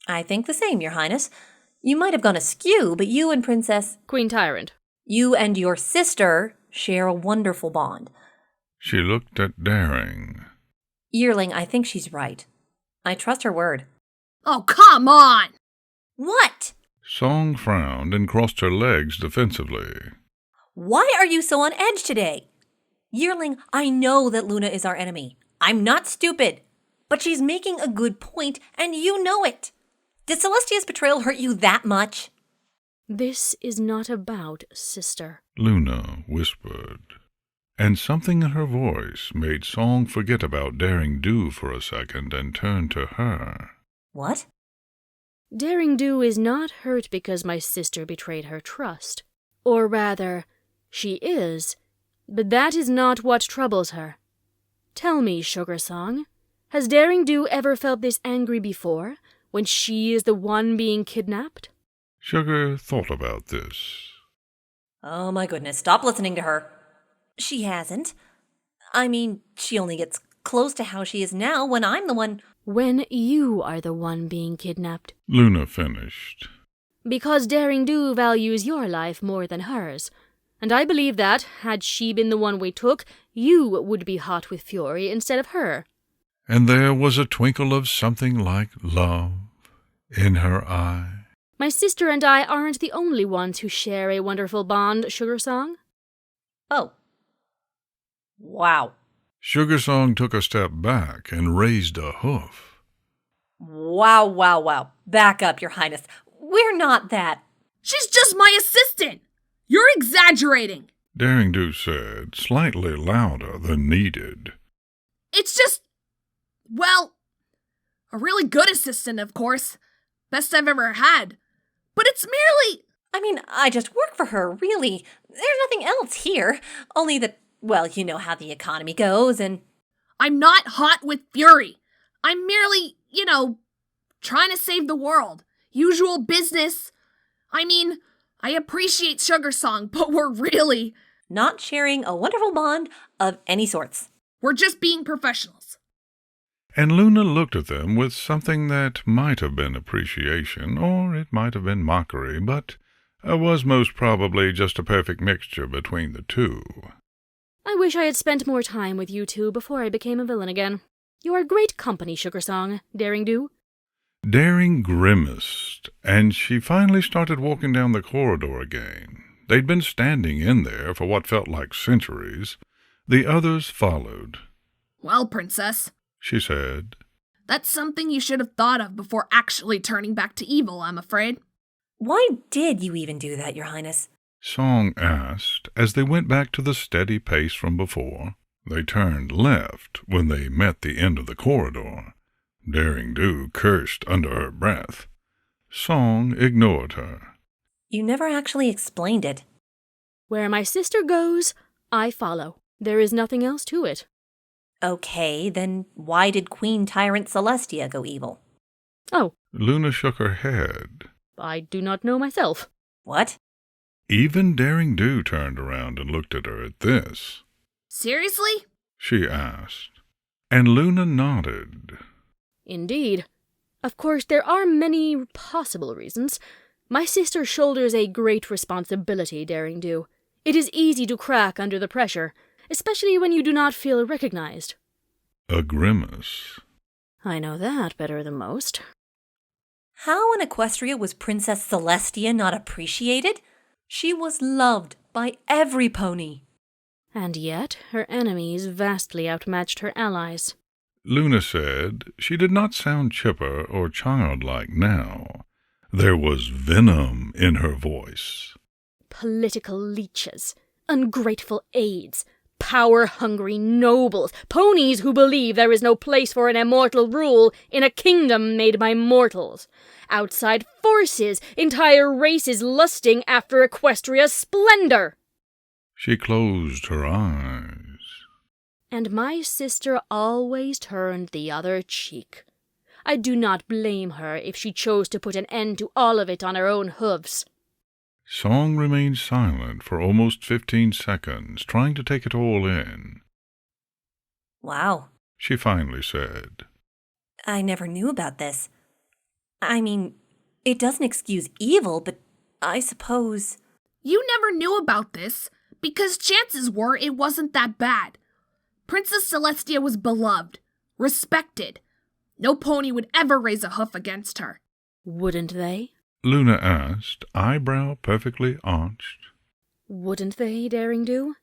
I think the same, Your Highness. You might have gone askew, but you and Princess... Queen Tyrant. You and your sister share a wonderful bond. She looked at Daring. Yearling, I think she's right. I trust her word. Oh, come on! What? Song frowned and crossed her legs defensively. Why are you so on edge today? Yearling, I know that Luna is our enemy. I'm not stupid. But she's making a good point, and you know it. Did Celestia's betrayal hurt you that much? This is not about sister. Luna whispered. And something in her voice made Song forget about Daring Do for a second and turn to her. What? Daring Do is not hurt because my sister betrayed her trust. Or rather, she is, but that is not what troubles her. Tell me, Sugar Song, has Daring Do ever felt this angry before, when she is the one being kidnapped? Sugar thought about this. Oh my goodness, stop listening to her. She hasn't. I mean, she only gets close to how she is now when I'm the one... When you are the one being kidnapped. Luna finished. Because Daring Do values your life more than hers. And I believe that, had she been the one we took, you would be hot with fury instead of her. And there was a twinkle of something like love in her eye. My sister and I aren't the only ones who share a wonderful bond, Sugar Song. Oh. Wow. Sugar Song took a step back and raised a hoof. Wow. Back up, Your Highness. We're not that. She's just my assistant. You're exaggerating. Daring Do said, slightly louder than needed. It's just... well, a really good assistant, of course. Best I've ever had. But it's merely... I mean, I just work for her, really. There's nothing else here. Only that well, you know how the economy goes, and I'm not hot with fury. I'm merely, trying to save the world. Usual business. I mean, I appreciate Sugar Song, but we're not sharing a wonderful bond of any sorts. we're just being professionals. And Luna looked at them with something that might have been appreciation, or it might have been mockery, but was most probably just a perfect mixture between the two. I wish I had spent more time with you two before I became a villain again. You are great company, Sugar Song, Daring Do. Daring grimaced, and she finally started walking down the corridor again. They'd been standing in there for what felt like centuries. The others followed. Well, Princess, She said. that's something you should have thought of before actually turning back to evil, I'm afraid. Why did you even do that, Your Highness? Song asked as they went back to the steady pace from before. They turned left when they met the end of the corridor. Daring Do cursed under her breath. Song ignored her. You never actually explained it. Where my sister goes, I follow. There is nothing else to it. Okay, then why did Queen Tyrant Celestia go evil? Oh, Luna shook her head. I do not know myself. What? Even Daring Do turned around and looked at her at this. Seriously? She asked. And Luna nodded. Indeed. Of course, there are many possible reasons. My sister shoulders a great responsibility, Daring Do. It is easy to crack under the pressure, especially when you do not feel recognized. A grimace. I know that better than most. How in Equestria was Princess Celestia not appreciated? She was loved by every pony. And yet, her enemies vastly outmatched her allies. Luna said she did not sound chipper or childlike now. There was venom in her voice. Political leeches, ungrateful aides, power-hungry nobles, ponies who believe there is no place for an immortal rule in a kingdom made by mortals, outside forces, entire races lusting after Equestria's splendor. She closed her eyes. And my sister always turned the other cheek. I do not blame her if she chose to put an end to all of it on her own hooves. Song remained silent for almost 15 seconds, trying to take it all in. Wow. She finally said, I never knew about this. I mean, it doesn't excuse evil, but I suppose... You never knew about this, because chances were it wasn't that bad. Princess Celestia was beloved, respected. No pony would ever raise a hoof against her. Wouldn't they? Luna asked, eyebrow perfectly arched. Wouldn't they, Daring Do?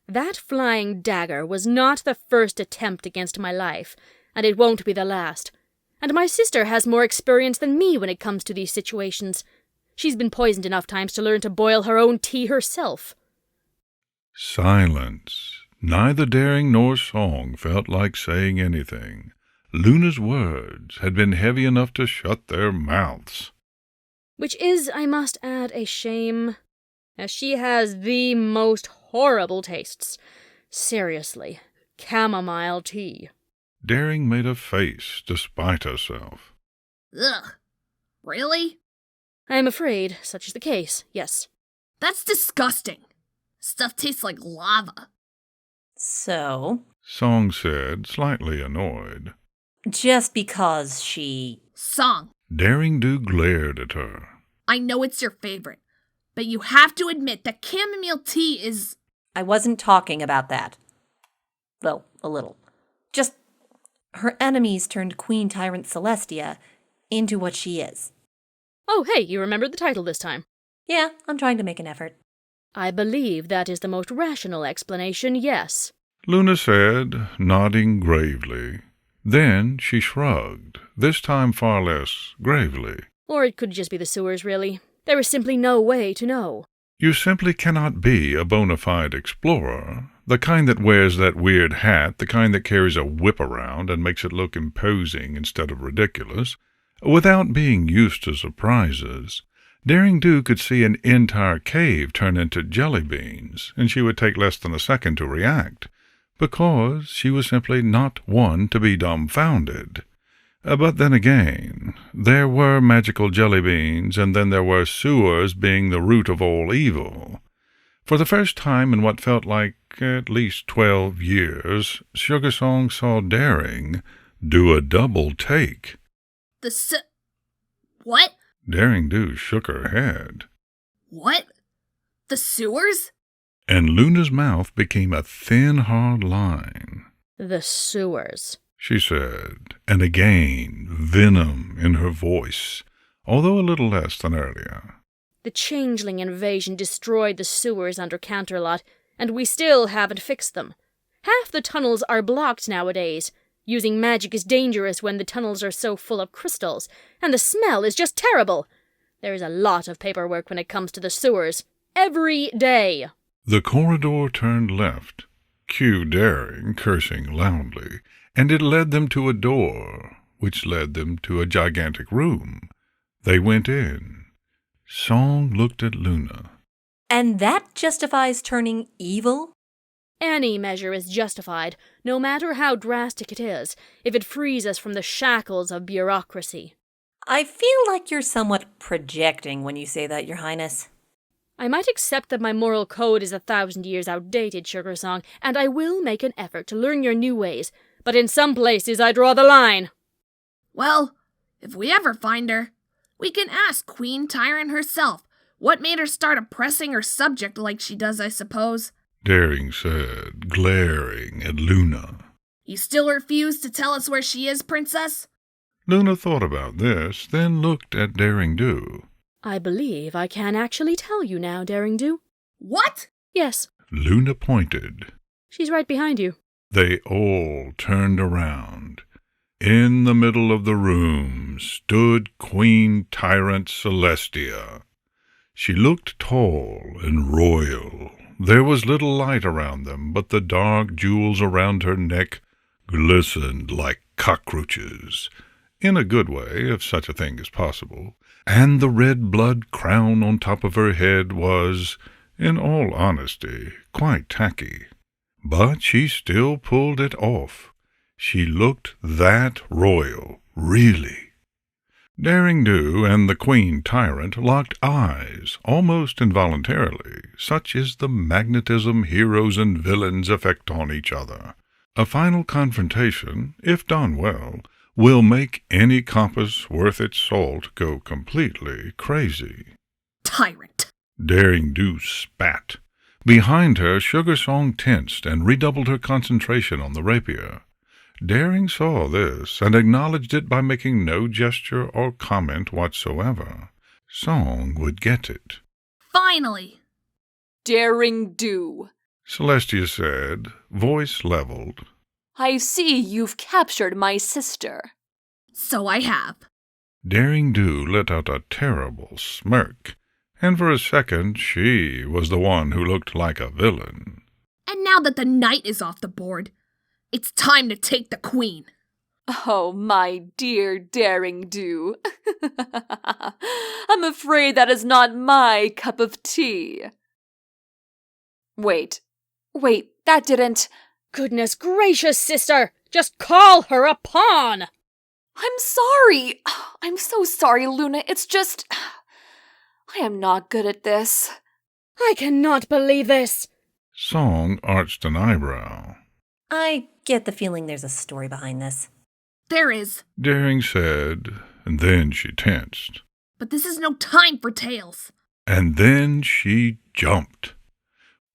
That flying dagger was not the first attempt against my life, and it won't be the last. And my sister has more experience than me when it comes to these situations. She's been poisoned enough times to learn to boil her own tea herself. Silence. Neither Daring nor Song felt like saying anything. Luna's words had been heavy enough to shut their mouths. Which is, I must add, a shame, as she has the most horrible tastes. Seriously, chamomile tea. Daring made a face despite herself. Ugh. Really? I am afraid such is the case, yes. That's disgusting. Stuff tastes like lava. So, Song said, slightly annoyed. just because she... Song, Daring Do glared at her. I know it's your favorite, but you have to admit that chamomile tea is... I wasn't talking about that. Well, a little. Just, her enemies turned Queen Tyrant Celestia into what she is. Oh, hey, you remembered the title this time. Yeah, I'm trying to make an effort. I believe that is the most rational explanation, yes. Luna said, nodding gravely. Then she shrugged, this time far less gravely. Or it could just be the sewers, really. There is simply no way to know. You simply cannot be a bona fide explorer, the kind that wears that weird hat, the kind that carries a whip around and makes it look imposing instead of ridiculous, without being used to surprises. Daring Do could see an entire cave turn into jelly beans, and she would take less than a second to react, because she was simply not one to be dumbfounded. But then again, there were magical jelly beans, and then there were sewers being the root of all evil. For the first time in what felt like at least 12 years, Sugar Song saw Daring do a double take. What? Daring Do shook her head. What? The sewers? And Luna's mouth became a thin, hard line. The sewers, she said, and again venom in her voice, although a little less than earlier. The changeling invasion destroyed the sewers under Canterlot, and we still haven't fixed them. Half the tunnels are blocked nowadays. Using magic is dangerous when the tunnels are so full of crystals, and the smell is just terrible. There is a lot of paperwork when it comes to the sewers. Every day. The corridor turned left, cue Daring cursing loudly, and it led them to a door, which led them to a gigantic room. They went in. Song looked at Luna. And that justifies turning evil? Any measure is justified, no matter how drastic it is, if it frees us from the shackles of bureaucracy. I feel like you're somewhat projecting when you say that, Your Highness. I might accept that my moral code is 1,000 years outdated, Sugar Song, and I will make an effort to learn your new ways, but in some places I draw the line. Well, if we ever find her, we can ask Queen Tyrant herself what made her start oppressing her subject like she does, I suppose. Daring said, glaring at Luna. You still refuse to tell us where she is, Princess? Luna thought about this, then looked at Daring Do. I believe I can actually tell you now, Daring Do. What? Yes. Luna pointed. She's right behind you. They all turned around. In the middle of the room stood Queen Tyrant Celestia. She looked tall and royal. There was little light around them, but the dark jewels around her neck glistened like cockroaches, in a good way, if such a thing is possible, and the red blood crown on top of her head was, in all honesty, quite tacky. But she still pulled it off. She looked that royal, really. Daring Do and the Queen Tyrant locked eyes, almost involuntarily. Such is the magnetism heroes and villains effect on each other. A final confrontation, if done well, will make any compass worth its salt go completely crazy. Tyrant! Daring Do spat. Behind her, Sugar Song tensed and redoubled her concentration on the rapier. Daring saw this, and acknowledged it by making no gesture or comment whatsoever. Song would get it. Finally! Daring Do, Celestia said, voice leveled. I see you've captured my sister. So I have. Daring Do let out a terrible smirk, and for a second she was the one who looked like a villain. And now that the knight is off the board, it's time to take the queen. Oh, my dear Daring Do. I'm afraid that is not my cup of tea. Wait, that didn't... Goodness gracious, sister! Just call her a pawn! I'm sorry. I'm so sorry, Luna. It's just... I am not good at this. I cannot believe this! Song arched an eyebrow. I get the feeling there's a story behind this. There is. Daring said, and then she tensed. But this is no time for tales. And then she jumped.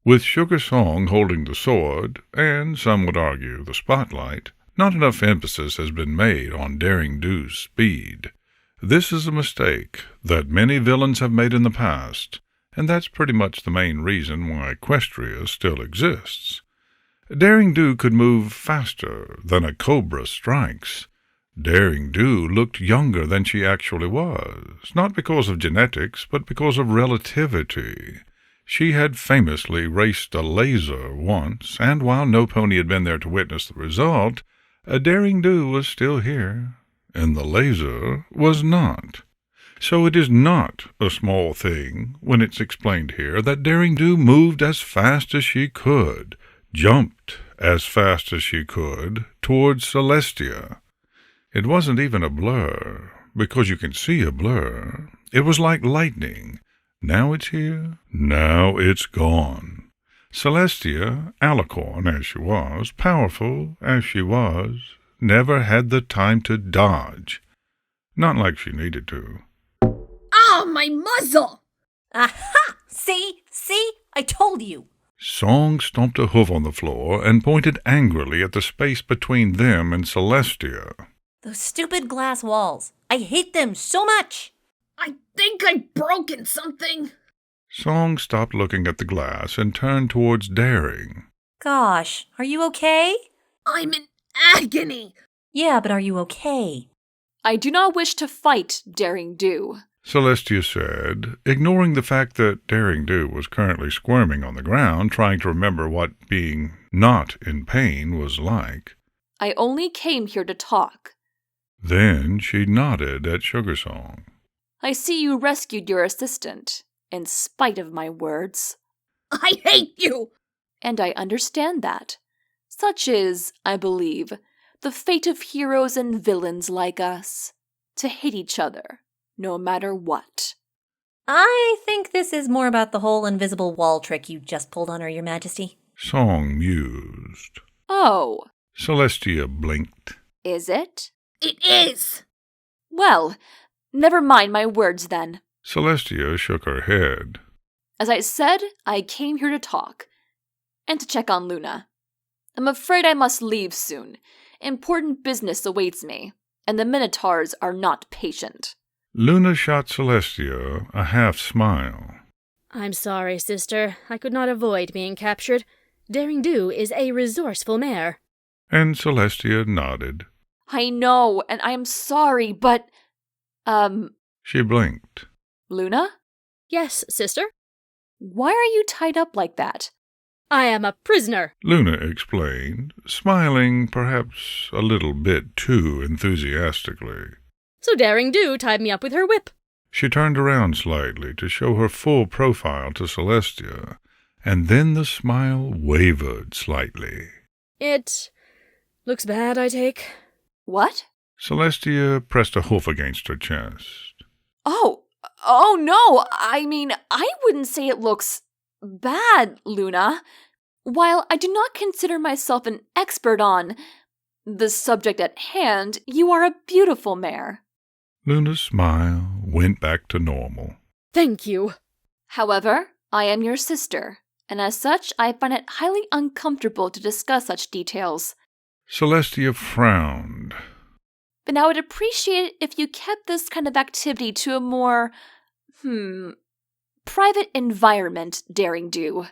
With Sugar Song holding the sword, and some would argue the spotlight, not enough emphasis has been made on Daring Do's speed. This is a mistake that many villains have made in the past, and that's pretty much the main reason why Equestria still exists. Daring Do could move faster than a cobra strikes. Daring Do looked younger than she actually was, not because of genetics, but because of relativity. She had famously raced a laser once, and while no pony had been there to witness the result, Daring Do was still here, and the laser was not. So it is not a small thing when it's explained here that Daring Do moved as fast as she could, jumped as fast as she could, towards Celestia. It wasn't even a blur, because you can see a blur. It was like lightning. Now it's here, now it's gone. Celestia, alicorn as she was, powerful as she was, never had the time to dodge. Not like she needed to. Ah, my muzzle! Aha! See? I told you. Song stomped a hoof on the floor and pointed angrily at the space between them and Celestia. Those stupid glass walls. I hate them so much. I think I've broken something. Song stopped looking at the glass and turned towards Daring. Gosh, are you okay? I'm in agony. Yeah, but are you okay? I do not wish to fight, Daring Do. Celestia said, ignoring the fact that Daring Do was currently squirming on the ground, trying to remember what being not in pain was like. I only came here to talk. Then she nodded at Sugarsong. I see you rescued your assistant, in spite of my words. I hate you. And I understand that. Such is, I believe, the fate of heroes and villains like us, to hate each other, no matter what. I think this is more about the whole invisible wall trick you just pulled on her, Your Majesty. Song mused. Oh, Celestia blinked. is it? It is. Well, never mind my words then. Celestia shook her head. As I said, I came here to talk, and to check on Luna. I'm afraid I must leave soon. Important business awaits me, and the Minotaurs are not patient. Luna shot Celestia a half-smile. I'm sorry, sister. I could not avoid being captured. Daring Do is a resourceful mare. And Celestia nodded. I know, and I am sorry, but... She blinked. Luna? Yes, sister? Why are you tied up like that? I am a prisoner. Luna explained, smiling perhaps a little bit too enthusiastically. So Daring Do tied me up with her whip. She turned around slightly to show her full profile to Celestia, and then the smile wavered slightly. It looks bad, I take. What? Celestia pressed a hoof against her chest. Oh no, I mean, I wouldn't say it looks bad, Luna. While I do not consider myself an expert on the subject at hand, you are a beautiful mare. Luna's smile went back to normal. Thank you. However, I am your sister, and as such, I find it highly uncomfortable to discuss such details. Celestia frowned. But I would appreciate it if you kept this kind of activity to a more, private environment, Daring Do.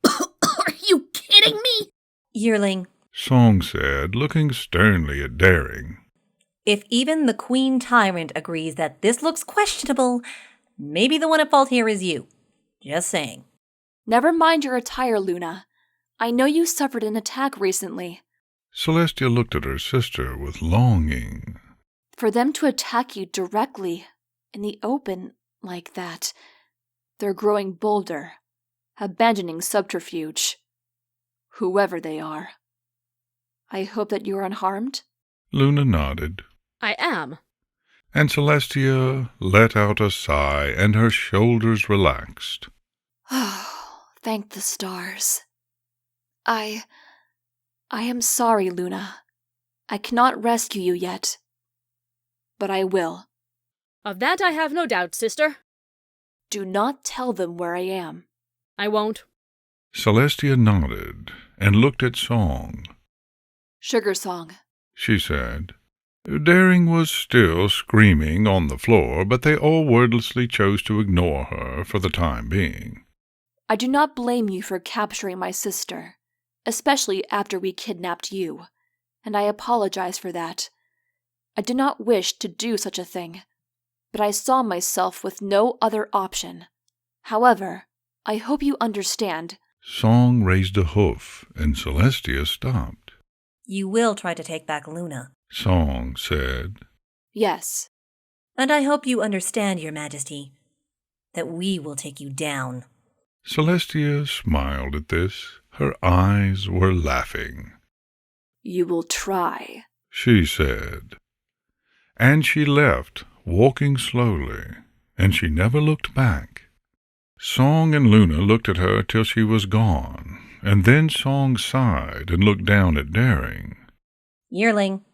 Are you kidding me? Yearling, Song said, looking sternly at Daring. if even the Queen Tyrant agrees that this looks questionable, maybe the one at fault here is you. Just saying. Never mind your attire, Luna. I know you suffered an attack recently. Celestia looked at her sister with longing. For them to attack you directly, in the open, like that, they're growing bolder, abandoning subterfuge. Whoever they are. I hope that you're unharmed? Luna nodded, I am. and Celestia let out a sigh, and her shoulders relaxed. Oh, thank the stars. I am sorry, Luna. I cannot rescue you yet. But I will. Of that I have no doubt, sister. Do not tell them where I am. I won't. Celestia nodded and looked at Song. Sugarsong. She said. Daring was still screaming on the floor, but they all wordlessly chose to ignore her for the time being. I do not blame you for capturing my sister, especially after we kidnapped you, and I apologize for that. I did not wish to do such a thing, but I saw myself with no other option. However, I hope you understand. Song raised a hoof, and Celestia stopped. You will try to take back Luna. Song said. Yes, And I hope you understand, Your Majesty, that we will take you down. Celestia smiled at this. Her eyes were laughing. You will try. She said. And she left, walking slowly, and she never looked back. Song and Luna looked at her till she was gone, and then Song sighed and looked down at Daring. Yearling,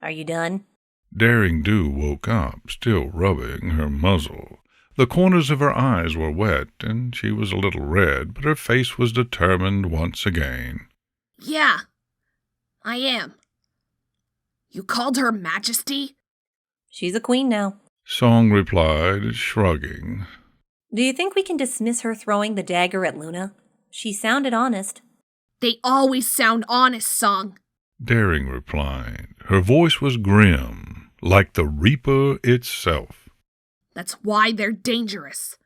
are you done? Daring Do woke up, still rubbing her muzzle. The corners of her eyes were wet, and she was a little red, but her face was determined once again. Yeah, I am. You called her Majesty? She's a queen now. Song replied, shrugging. Do you think we can dismiss her throwing the dagger at Luna? She sounded honest. They always sound honest, Song. Daring replied. Her voice was grim, like the Reaper itself. That's why they're dangerous.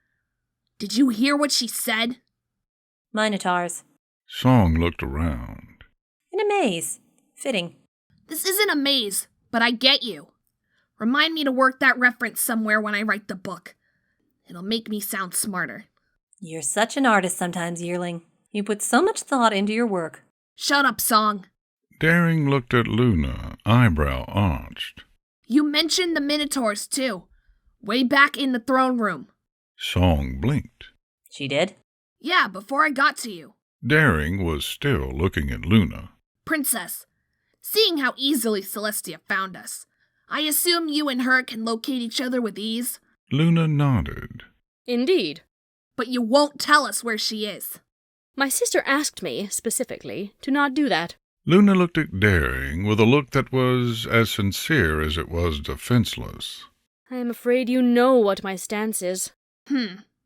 Did you hear what she said? Minotaurs. Song looked around. In a maze. Fitting. This isn't a maze, but I get you. Remind me to work that reference somewhere when I write the book. It'll make me sound smarter. You're such an artist sometimes, Yearling. You put so much thought into your work. Shut up, Song. Daring looked at Luna, eyebrow arched. You mentioned the Minotaurs, too. Way back in the throne room. Song blinked. She did? Yeah, before I got to you. Daring was still looking at Luna. Princess, seeing how easily Celestia found us, I assume you and her can locate each other with ease? Luna nodded. Indeed. But you won't tell us where she is. My sister asked me, specifically, to not do that. Luna looked at Daring with a look that was as sincere as it was defenseless. I am afraid you know what my stance is.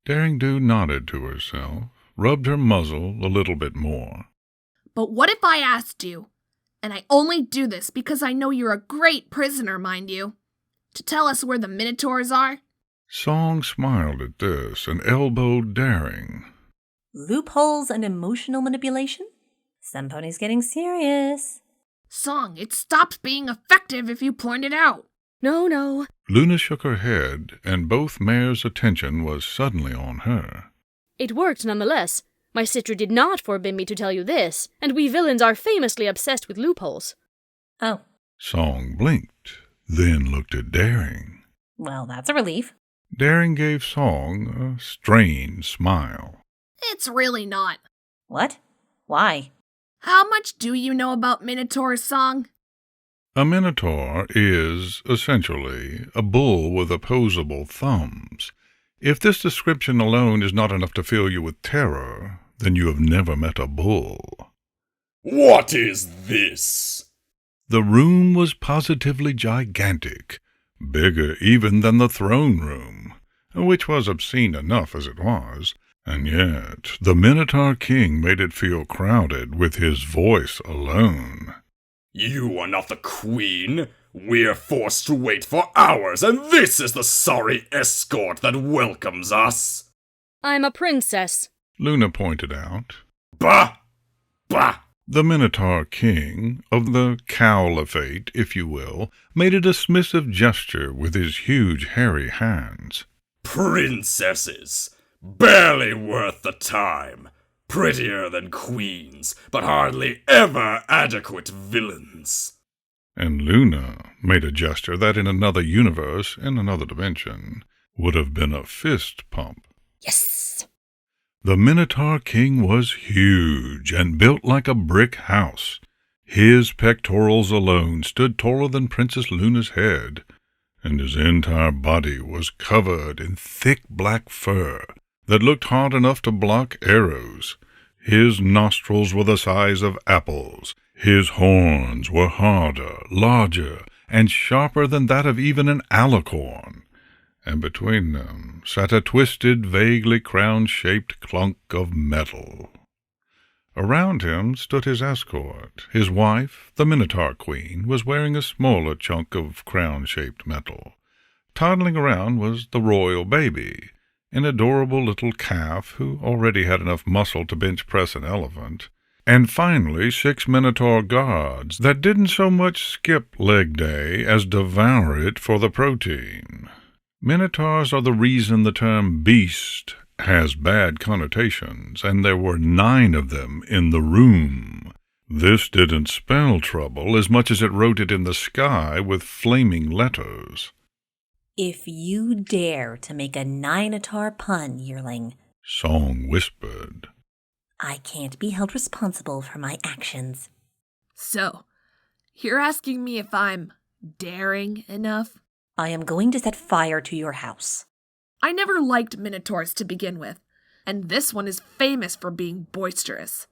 Daring Do nodded to herself, rubbed her muzzle a little bit more. But what if I asked you, and I only do this because I know you're a great prisoner, mind you, to tell us where the Minotaurs are? Song smiled at this and elbowed Daring. Loopholes and emotional manipulation? Senponi's getting serious. Song, it stops being effective if you point it out. No. Luna shook her head, and both mares' attention was suddenly on her. It worked nonetheless. My sister did not forbid me to tell you this, and we villains are famously obsessed with loopholes. Oh. Song blinked, then looked at Daring. Well, that's a relief. Daring gave Song a strained smile. It's really not. What? Why? How much do you know about Minotaurs, Song? A minotaur is, essentially, a bull with opposable thumbs. If this description alone is not enough to fill you with terror, then you have never met a bull. What is this? The room was positively gigantic, bigger even than the throne room, which was obscene enough as it was, and yet the Minotaur King made it feel crowded with his voice alone. You are not the queen. We're forced to wait for hours, and this is the sorry escort that welcomes us. I'm a princess. Luna pointed out. Bah! Bah! The Minotaur King, of the Cowlifate, if you will, made a dismissive gesture with his huge hairy hands. Princesses! Barely worth the time. Prettier than queens, but hardly ever adequate villains. And Luna made a gesture that in another universe, in another dimension, would have been a fist pump. Yes! The Minotaur King was huge and built like a brick house. His pectorals alone stood taller than Princess Luna's head, and his entire body was covered in thick black fur that looked hard enough to block arrows. His nostrils were the size of apples. His horns were harder, larger, and sharper than that of even an alicorn. And between them sat a twisted, vaguely crown-shaped clunk of metal. Around him stood his escort. His wife, the Minotaur Queen, was wearing a smaller chunk of crown-shaped metal. Toddling around was the royal baby, an adorable little calf who already had enough muscle to bench press an elephant, and finally 6 Minotaur guards that didn't so much skip leg day as devour it for the protein. Minotaurs are the reason the term beast has bad connotations, and there were 9 of them in the room. This didn't spell trouble as much as it wrote it in the sky with flaming letters. If you dare to make a Minotaur pun, yearling, Song whispered. I can't be held responsible for my actions. So, you're asking me if I'm daring enough? I am going to set fire to your house. I never liked minotaurs to begin with, and this one is famous for being boisterous.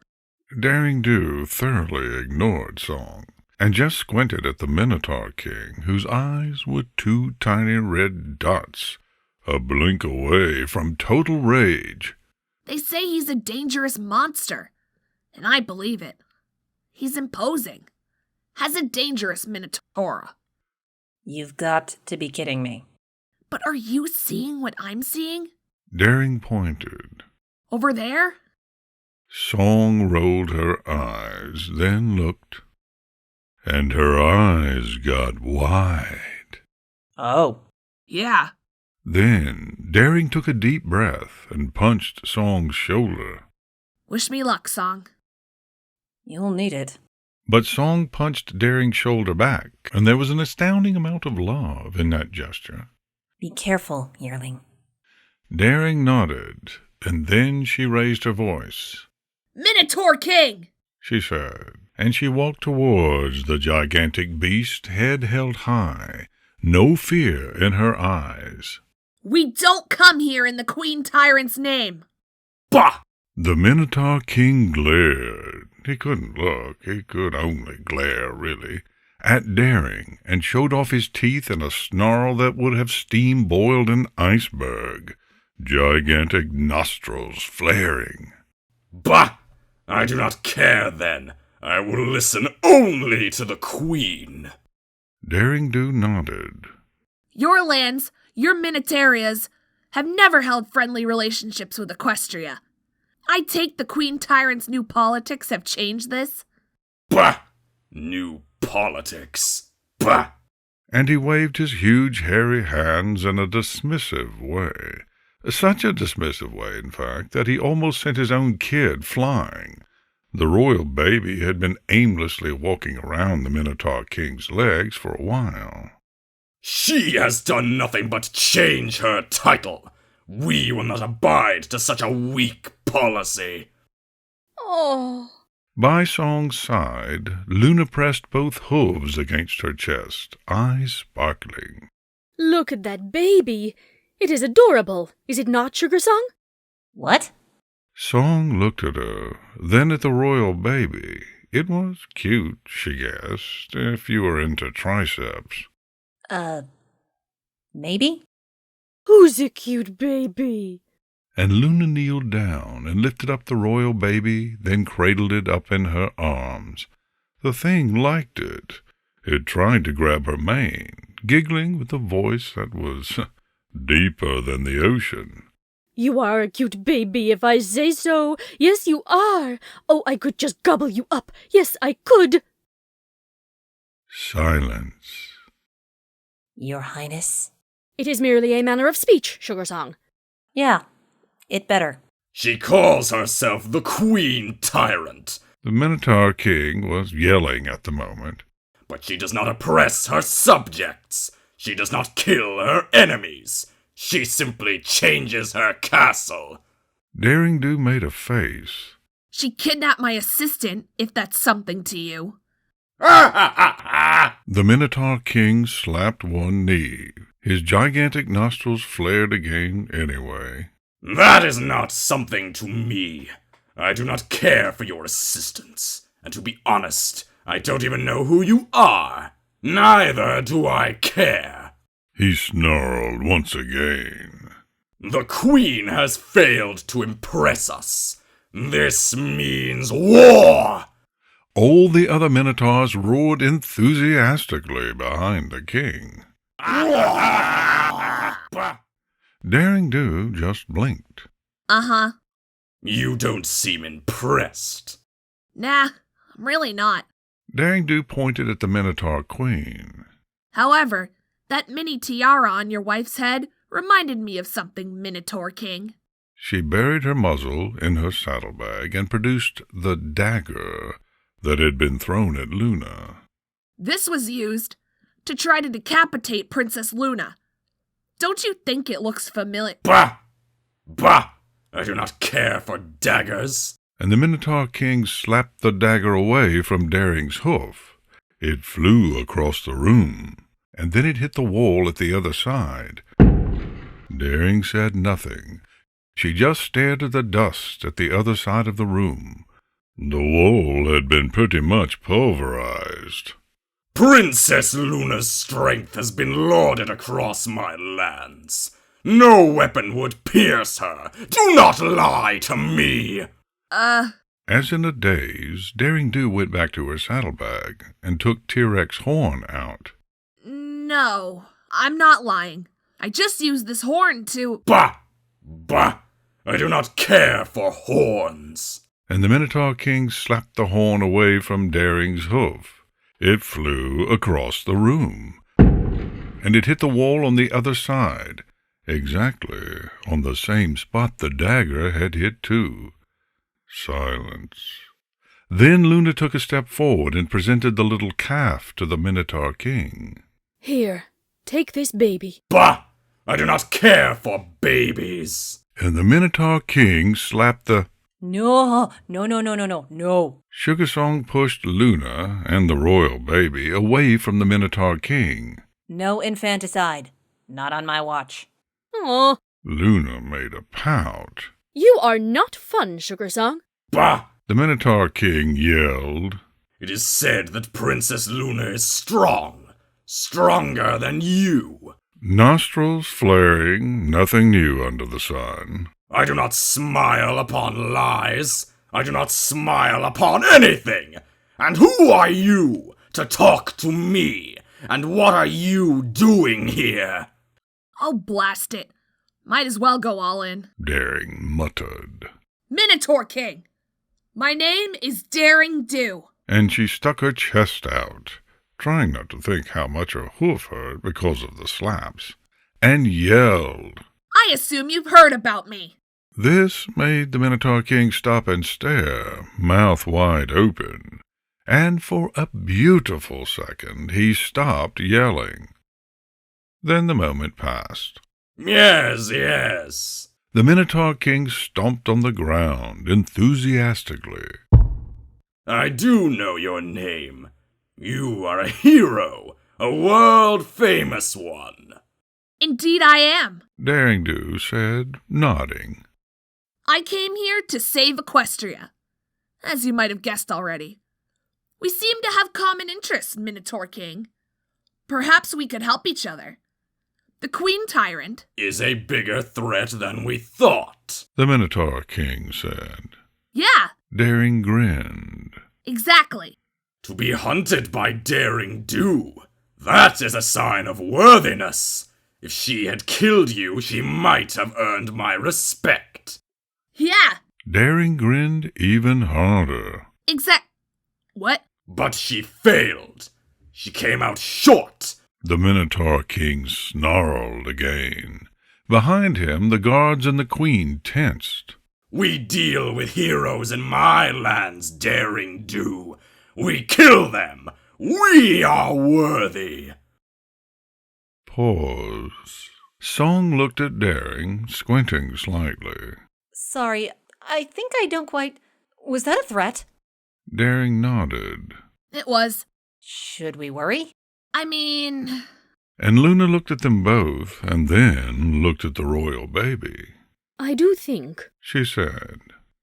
Daring Do thoroughly ignored Song, and just squinted at the Minotaur King, whose eyes were 2 tiny red dots, a blink away from total rage. They say he's a dangerous monster, and I believe it. He's imposing, has a dangerous minotaur. You've got to be kidding me. But are you seeing what I'm seeing? Daring pointed. Over there? Song rolled her eyes, then looked, and her eyes got wide. Oh. Yeah. Then Daring took a deep breath and punched Song's shoulder. Wish me luck, Song. You'll need it. But Song punched Daring's shoulder back, and there was an astounding amount of love in that gesture. Be careful, yearling. Daring nodded, and then she raised her voice. Minotaur King! She said, and she walked towards the gigantic beast, head held high, no fear in her eyes. We don't come here in the Queen Tyrant's name! Bah! The Minotaur King glared. He couldn't look, he could only glare, really, at Daring, and showed off his teeth in a snarl that would have steam-boiled an iceberg, gigantic nostrils flaring. Bah! I do not care, then. I will listen only to the Queen. Daring Do nodded. Your lands, your Minotarias, have never held friendly relationships with Equestria. I take the Queen Tyrant's new politics have changed this? Bah! New politics. Bah! And he waved his huge hairy hands in a dismissive way. Such a dismissive way, in fact, that he almost sent his own kid flying. The royal baby had been aimlessly walking around the Minotaur King's legs for a while. She has done nothing but change her title. We will not abide to such a weak policy. Oh. By Song's side, Luna pressed both hooves against her chest, eyes sparkling. Look at that baby. It is adorable, is it not, Sugar Song? What? Song looked at her, then at the royal baby. It was cute, she guessed, if you were into triceps. Maybe? Who's a cute baby? And Luna kneeled down and lifted up the royal baby, then cradled it up in her arms. The thing liked it. It tried to grab her mane, giggling with a voice that was deeper than the ocean. You are a cute baby if I say so. Yes, you are. Oh, I could just gobble you up. Yes, I could. Silence. Your Highness? It is merely a manner of speech, Sugar Song. Yeah, it better. She calls herself the Queen Tyrant. The Minotaur King was yelling at the moment. But she does not oppress her subjects. She does not kill her enemies. She simply changes her castle. Daring Do made a face. She kidnapped my assistant, if that's something to you. The Minotaur King slapped one knee. His gigantic nostrils flared again anyway. That is not something to me. I do not care for your assistance. And to be honest, I don't even know who you are. Neither do I care. He snarled once again. The Queen has failed to impress us. This means war! All the other Minotaurs roared enthusiastically behind the king. Daring Do just blinked. Uh-huh. You don't seem impressed. Nah, I'm really not. Daring Do pointed at the Minotaur Queen. However, That mini tiara on your wife's head reminded me of something, Minotaur King. She buried her muzzle in her saddlebag and produced the dagger that had been thrown at Luna. This was used to try to decapitate Princess Luna. Don't you think it looks familiar? Bah! Bah! I do not care for daggers. And the Minotaur King slapped the dagger away from Daring's hoof. It flew across the room, and then it hit the wall at the other side. Daring said nothing. She just stared at the dust at the other side of the room. The wall had been pretty much pulverized. Princess Luna's strength has been lauded across my lands. No weapon would pierce her. Do not lie to me. As in a daze, Daring Do went back to her saddlebag and took T-Rex horn out. No, I'm not lying. I just used this horn to... Bah! Bah! I do not care for horns. And the Minotaur King slapped the horn away from Daring's hoof. It flew across the room, and it hit the wall on the other side, exactly on the same spot the dagger had hit too. Silence. Then Luna took a step forward and presented the little calf to the Minotaur King. Here, take this baby. Bah! I do not care for babies. And the Minotaur King slapped the... No. Sugar Song pushed Luna and the royal baby away from the Minotaur King. No infanticide. Not on my watch. Aw, Luna made a pout. you are not fun, Sugar Song. Bah! The Minotaur King yelled. It is said that Princess Luna is strong. Stronger than you. Nostrils flaring, nothing new under the sun. I do not smile upon lies. I do not smile upon anything. And who are you to talk to me? And what are you doing here? Oh, blast it. Might as well go all in. Daring muttered. Minotaur King! My name is Daring Do. And she stuck her chest out, trying not to think how much her hoof hurt because of the slaps, and yelled. I assume you've heard about me. This made the Minotaur King stop and stare, mouth wide open, and for a beautiful second he stopped yelling. Then the moment passed. Yes, yes. The Minotaur King stomped on the ground enthusiastically. I do know your name. You are a hero, a world-famous one. Indeed I am. Daring Do said, nodding. I came here to save Equestria, as you might have guessed already. We seem to have common interests, Minotaur King. Perhaps we could help each other. The Queen Tyrant Is a bigger threat than we thought. The Minotaur King said. Yeah, Daring grinned. exactly. To be hunted by Daring Do. That is a sign of worthiness. If she had killed you, she might have earned my respect. Yeah, Daring grinned even harder. What? But she failed. She came out short. The Minotaur King snarled again. Behind him, the guards and the Queen tensed. We deal with heroes in my lands, Daring Do. We kill them. We are worthy. Pause. Song looked at Daring, squinting slightly. Sorry, I think I don't quite... Was that a threat? Daring nodded. It was. Should we worry? I mean... And Luna looked at them both, and then looked at the royal baby. I do think She said.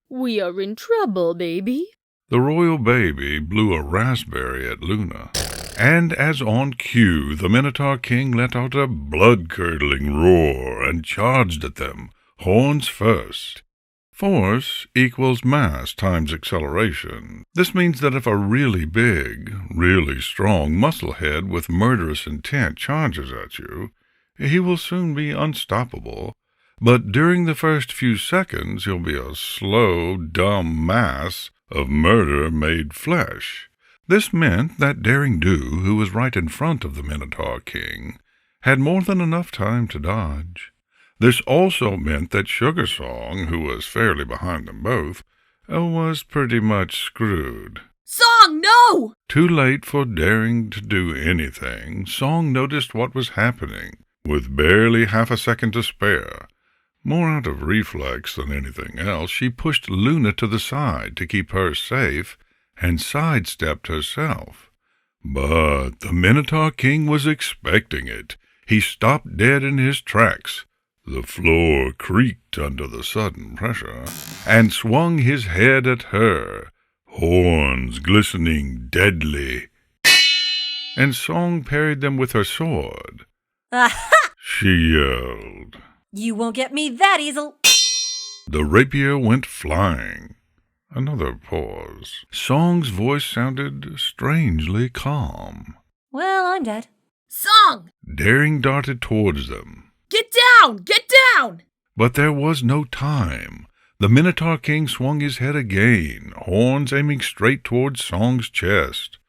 we are in trouble, baby. The royal baby blew a raspberry at Luna. And as on cue, the Minotaur King let out a blood-curdling roar and charged at them, horns first. Force equals mass times acceleration. This means that if a really big, really strong musclehead with murderous intent charges at you, he will soon be unstoppable. But during the first few seconds, he'll be a slow, dumb mass of murder-made flesh. This meant that Daring Do, who was right in front of the Minotaur King, had more than enough time to dodge. This also meant that Sugar Song, who was fairly behind them both, was pretty much screwed. Song, no! Too late for daring to do anything, Song noticed what was happening, with barely half a second to spare. More out of reflex than anything else, she pushed Luna to the side to keep her safe, and sidestepped herself. But the Minotaur King was expecting it. He stopped dead in his tracks. The floor creaked under the sudden pressure, and swung his head at her, horns glistening deadly. And Song parried them with her sword. Aha! She yelled. You won't get me that easily. The rapier went flying. Another pause. Song's voice sounded strangely calm. Well, I'm dead. Song! Daring darted towards them. Get down! Get down! But there was no time. The Minotaur King swung his head again, horns aiming straight towards Song's chest.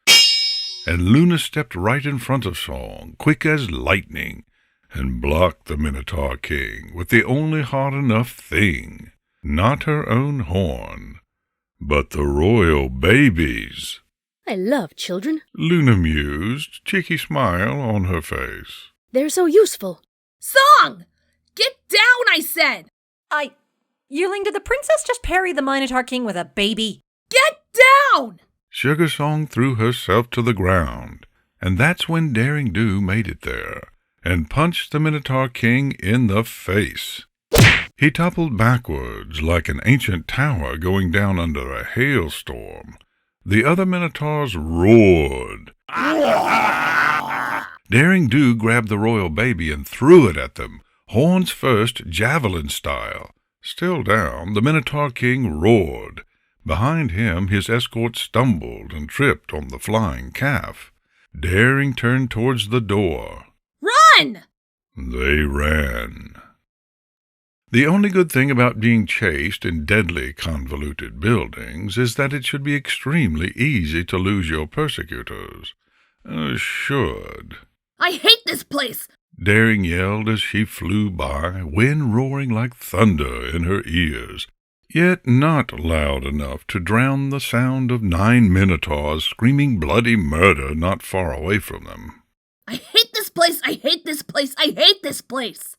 And Luna stepped right in front of Song, quick as lightning, and blocked the Minotaur King with the only hard enough thing, not her own horn, but the royal baby's. I love children. Luna mused, cheeky smile on her face. They're so useful. Song! Get down, I said! Yearling, did the princess just parry the Minotaur King with a baby? Get down! Sugar Song threw herself to the ground, and that's when Daring Do made it there, and punched the Minotaur King in the face. He toppled backwards like an ancient tower going down under a hailstorm. The other Minotaurs roared. Daring Do grabbed the royal baby and threw it at them, horns first, javelin style. Still down, the Minotaur King roared. Behind him, his escort stumbled and tripped on the flying calf. Daring turned towards the door. Run! They ran. The only good thing about being chased in deadly convoluted buildings is that it should be extremely easy to lose your persecutors. Should. I hate this place! Daring yelled as she flew by, wind roaring like thunder in her ears, yet not loud enough to drown the sound of 9 Minotaurs screaming bloody murder not far away from them. I hate this place! I hate this place! I hate this place!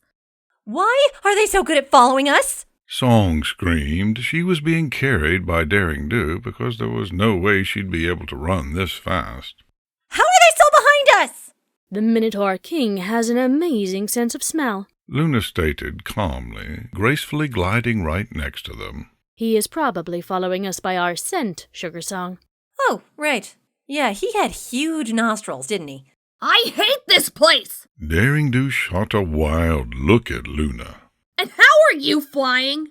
Why are they so good at following us? Song screamed. She was being carried by Daring Do because there was no way she'd be able to run this fast. How are they still behind us? The Minotaur King has an amazing sense of smell. Luna stated calmly, gracefully gliding right next to them. He is probably following us by our scent, Sugar Song. Oh, right. Yeah, he had huge nostrils, didn't he? I hate this place! Daring Do shot a wild look at Luna. And how are you flying?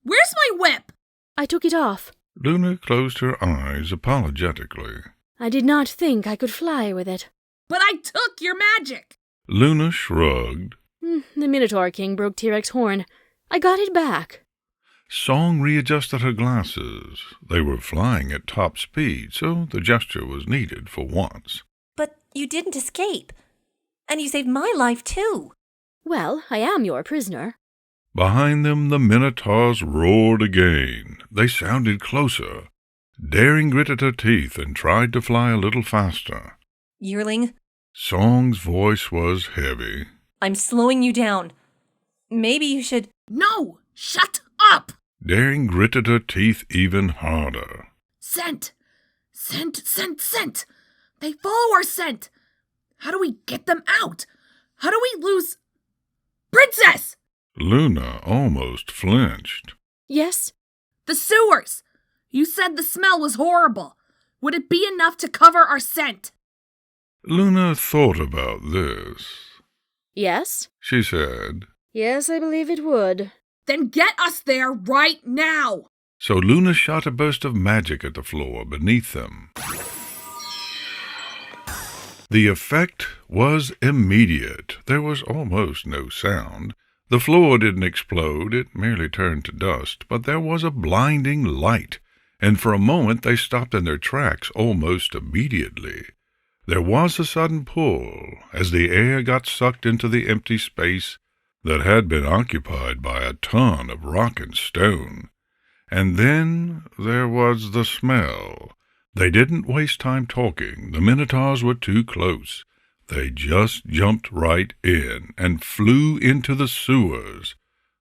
Where's my whip? I took it off. Luna closed her eyes apologetically. I did not think I could fly with it. But I took your magic! Luna shrugged. The Minotaur King broke T-Rex's horn. I got it back. Song readjusted her glasses. They were flying at top speed, so the gesture was needed for once. But you didn't escape. And you saved my life, too. Well, I am your prisoner. Behind them, the Minotaurs roared again. They sounded closer. Daring gritted her teeth and tried to fly a little faster. Yearling, Song's voice was heavy. I'm slowing you down. Maybe you should... No! Shut up! Daring gritted her teeth even harder. Scent! Scent, scent, scent! They follow our scent! How do we get them out? How do we lose... Princess! Luna almost flinched. Yes? The sewers! You said the smell was horrible. Would it be enough to cover our scent? Luna thought about this. Yes? She said. Yes, I believe it would. Then get us there right now! So Luna shot a burst of magic at the floor beneath them. The effect was immediate. There was almost no sound. The floor didn't explode, it merely turned to dust, but there was a blinding light, and for a moment they stopped in their tracks almost immediately. There was a sudden pull as the air got sucked into the empty space that had been occupied by a ton of rock and stone. And then there was the smell. They didn't waste time talking. The Minotaurs were too close. They just jumped right in and flew into the sewers.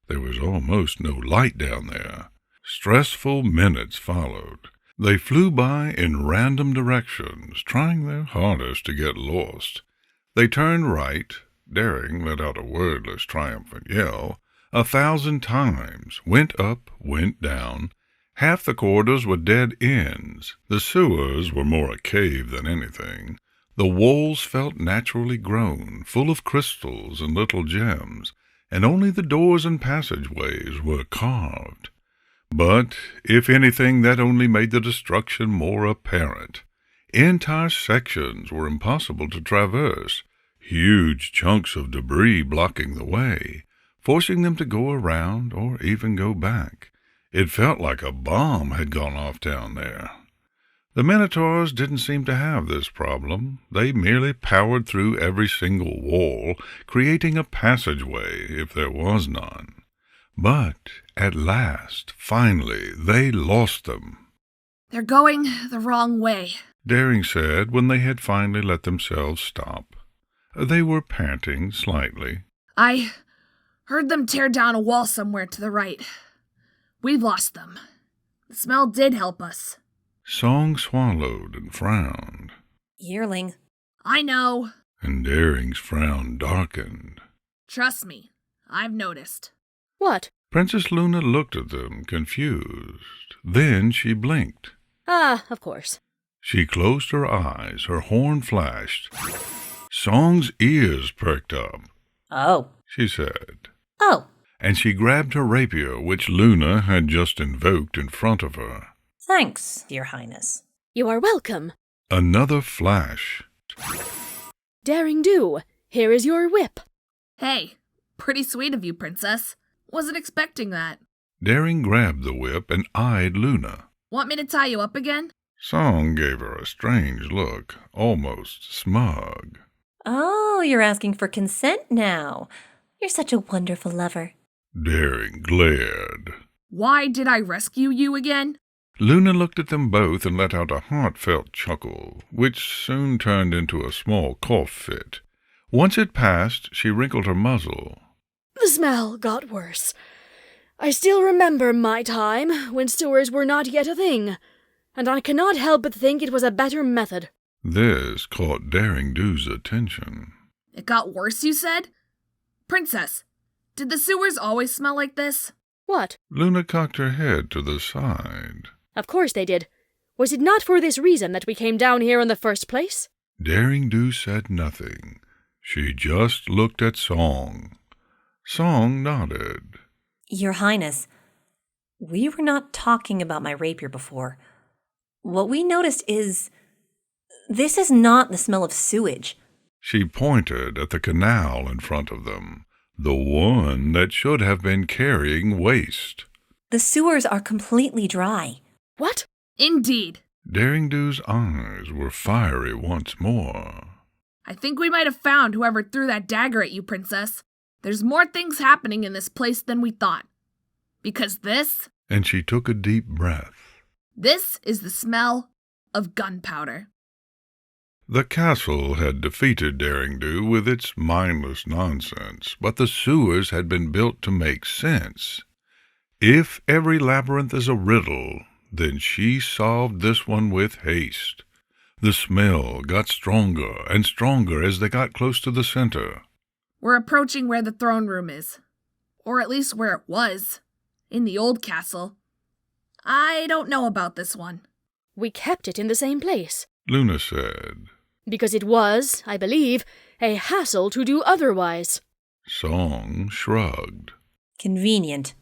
There was almost no light down there. Stressful minutes followed. They flew by in random directions, trying their hardest to get lost. They turned right. Daring let out a wordless, triumphant yell 1,000 times, went up, went down. Half the corridors were dead ends. The sewers were more a cave than anything. The walls felt naturally grown, full of crystals and little gems, and only the doors and passageways were carved. But, if anything, that only made the destruction more apparent. Entire sections were impossible to traverse, huge chunks of debris blocking the way, forcing them to go around or even go back. It felt like a bomb had gone off down there. The Minotaurs didn't seem to have this problem. They merely powered through every single wall, creating a passageway if there was none. But at last, finally, they lost them. They're going the wrong way, Daring said when they had finally let themselves stop. They were panting slightly. I heard them tear down a wall somewhere to the right. We've lost them. The smell did help us. Song swallowed and frowned, Yearling. I know. and Daring's frown darkened. Trust me, I've noticed. What? Princess Luna looked at them, confused. Then she blinked. Ah, of course. She closed her eyes, her horn flashed. Song's ears perked up, Oh. she said, Oh. and she grabbed her rapier, which Luna had just invoked in front of her. Thanks, Your Highness. You are welcome. Another flash. Daring Do, here is your whip. Hey, pretty sweet of you, Princess. Wasn't expecting that. Daring grabbed the whip and eyed Luna. Want me to tie you up again? Song gave her a strange look, almost smug. Oh, you're asking for consent now. You're such a wonderful lover. Daring glared. Why did I rescue you again? Luna looked at them both and let out a heartfelt chuckle, which soon turned into a small cough fit. Once it passed, she wrinkled her muzzle. The smell got worse. I still remember my time, when sewers were not yet a thing, and I cannot help but think it was a better method. This caught Daring Do's attention. It got worse, you said? Princess, did the sewers always smell like this? What? Luna cocked her head to the side. Of course they did. Was it not for this reason that we came down here in the first place? Daring Do said nothing. She just looked at Song. Song nodded. Your Highness, we were not talking about my rapier before. What we noticed is this is not the smell of sewage. She pointed at the canal in front of them, the one that should have been carrying waste. The sewers are completely dry. What? Indeed. Daring Do's eyes were fiery once more. I think we might have found whoever threw that dagger at you, Princess. There's more things happening in this place than we thought. Because this And she took a deep breath. is the smell of gunpowder. The castle had defeated Daring Do with its mindless nonsense, but the sewers had been built to make sense. If every labyrinth is a riddle, then she solved this one with haste. The smell got stronger and stronger as they got close to the center. We're approaching where the throne room is. Or at least where it was. In the old castle. I don't know about this one. We kept it in the same place. Luna said. Because it was, I believe, a hassle to do otherwise. Song shrugged. Convenient.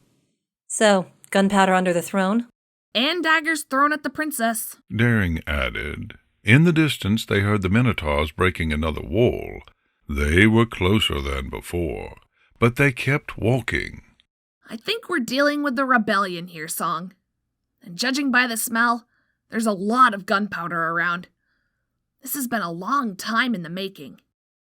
So, gunpowder under the throne? And daggers thrown at the princess. Daring added. In the distance they heard the Minotaurs breaking another wall. They were closer than before, but they kept walking. I think we're dealing with the rebellion here, Song. And judging by the smell, there's a lot of gunpowder around. This has been a long time in the making.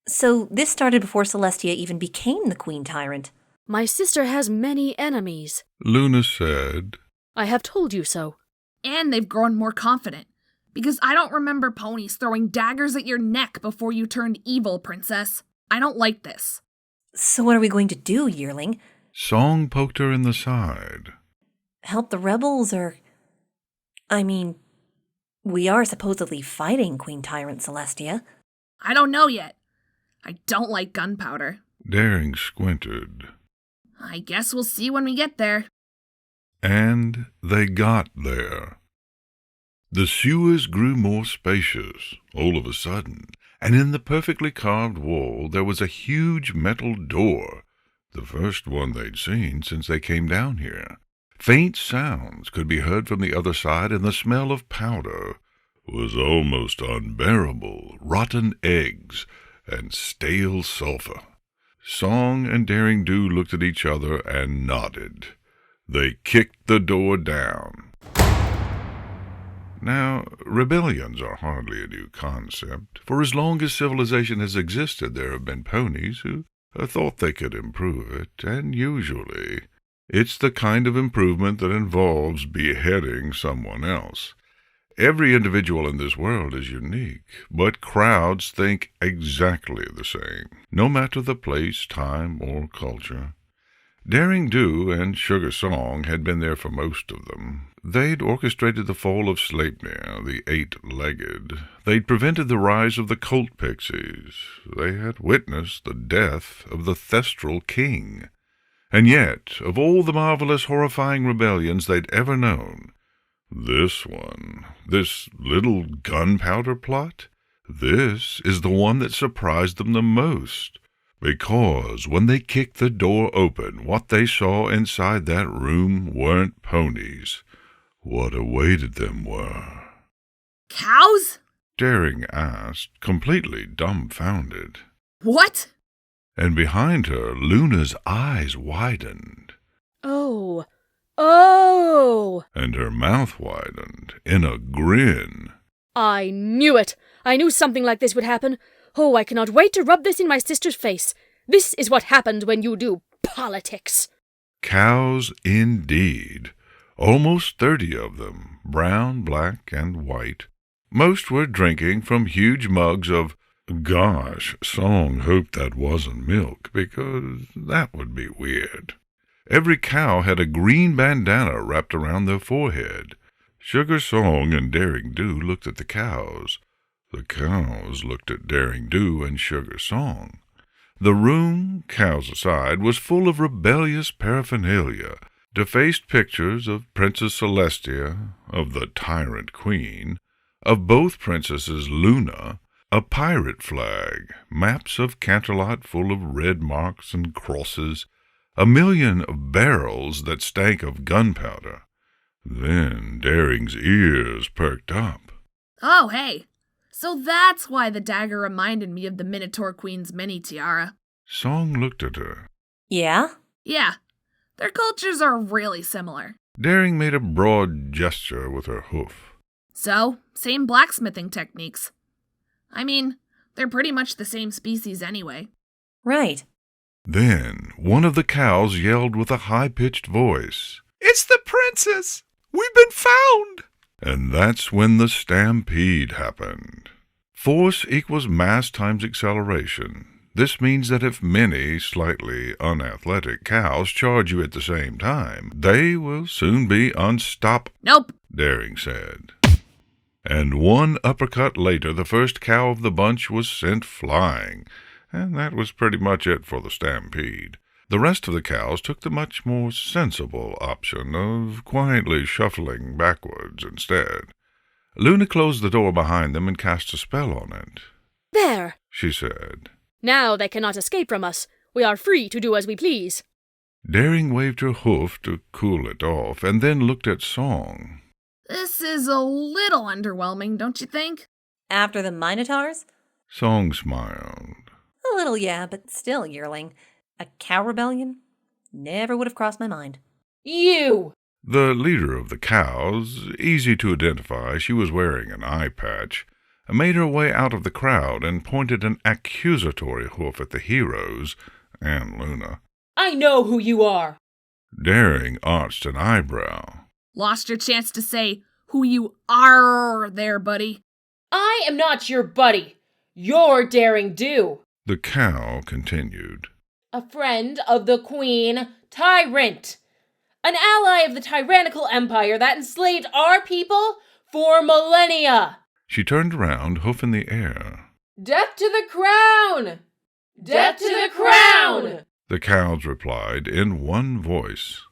So this started before Celestia even became the Queen Tyrant. My sister has many enemies. Luna said. I have told you so. And they've grown more confident. Because I don't remember ponies throwing daggers at your neck before you turned evil, Princess. I don't like this. So what are we going to do, Yearling? Song poked her in the side. Help the rebels, or... I mean, we are supposedly fighting Queen Tyrant Celestia. I don't know yet. I don't like gunpowder. Daring squinted. I guess we'll see when we get there. And they got there. The sewers grew more spacious, all of a sudden, and in the perfectly carved wall there was a huge metal door, the first one they'd seen since they came down here. Faint sounds could be heard from the other side, and the smell of powder was almost unbearable. Rotten eggs and stale sulphur. Song and Daring Do looked at each other and nodded. They kicked the door down. Now, rebellions are hardly a new concept. For as long as civilization has existed, there have been ponies who thought they could improve it, and usually it's the kind of improvement that involves beheading someone else. Every individual in this world is unique, but crowds think exactly the same, no matter the place, time, or culture. Daring Do and Sugar Song had been there for most of them. They'd orchestrated the fall of Sleipnir, the eight-legged. They'd prevented the rise of the Colt Pixies. They had witnessed the death of the Thestral King. And yet, of all the marvelous, horrifying rebellions they'd ever known, this one, this little gunpowder plot, this is the one that surprised them the most. Because when they kicked the door open, what they saw inside that room weren't ponies. What awaited them were... Cows? Daring asked, completely dumbfounded. What? And behind her, Luna's eyes widened. Oh! And her mouth widened in a grin. I knew it! I knew something like this would happen. Oh, I cannot wait to rub this in my sister's face. This is what happened when you do politics. Cows indeed. Almost 30 of them, brown, black, and white. Most were drinking from huge mugs of... Gosh, Song hoped that wasn't milk, because that would be weird. Every cow had a green bandana wrapped around their forehead. Sugar Song and Daring Do looked at the cows. The cows looked at Daring Do and Sugar Song. The room, cows aside, was full of rebellious paraphernalia, defaced pictures of Princess Celestia, of the Tyrant Queen, of both princesses Luna, a pirate flag, maps of Canterlot full of red marks and crosses, a million of barrels that stank of gunpowder. Then Daring's ears perked up. Oh, hey. So that's why the dagger reminded me of the Minotaur Queen's mini tiara. Song looked at her. Yeah? Yeah, their cultures are really similar. Daring made a broad gesture with her hoof. So, same blacksmithing techniques. I mean, they're pretty much the same species anyway. Right. Then one of the cows yelled with a high-pitched voice, "It's the princess! We've been found!" And that's when the stampede happened. Force equals mass times acceleration. This means that if many slightly unathletic cows charge you at the same time, they will soon be unstoppable. Nope. Daring said. And one uppercut later, the first cow of the bunch was sent flying, and that was pretty much it for the stampede. The rest of the cows took the much more sensible option of quietly shuffling backwards instead. Luna closed the door behind them and cast a spell on it. There! She said. Now they cannot escape from us. We are free to do as we please. Daring waved her hoof to cool it off, and then looked at Song. This is a little underwhelming, don't you think? After the Minotaurs? Song smiled. A little, yeah, but still, Yearling. A cow rebellion? Never would have crossed my mind. You! The leader of the cows, easy to identify, she was wearing an eye patch, made her way out of the crowd and pointed an accusatory hoof at the heroes and Luna. I know who you are. Daring arched an eyebrow. Lost your chance to say who you are there, buddy. I am not your buddy. You're Daring Do, The cow continued. a friend of the Queen Tyrant, an ally of the tyrannical empire that enslaved our people for millennia. She turned around, hoof in the air. Death to the crown! Death to the crown! The cows replied in one voice.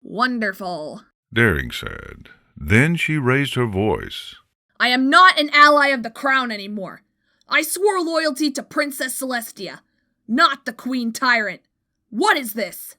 Wonderful. Daring said. Then she raised her voice. I am not an ally of the crown anymore. I swore loyalty to Princess Celestia, not the Queen Tyrant. What is this?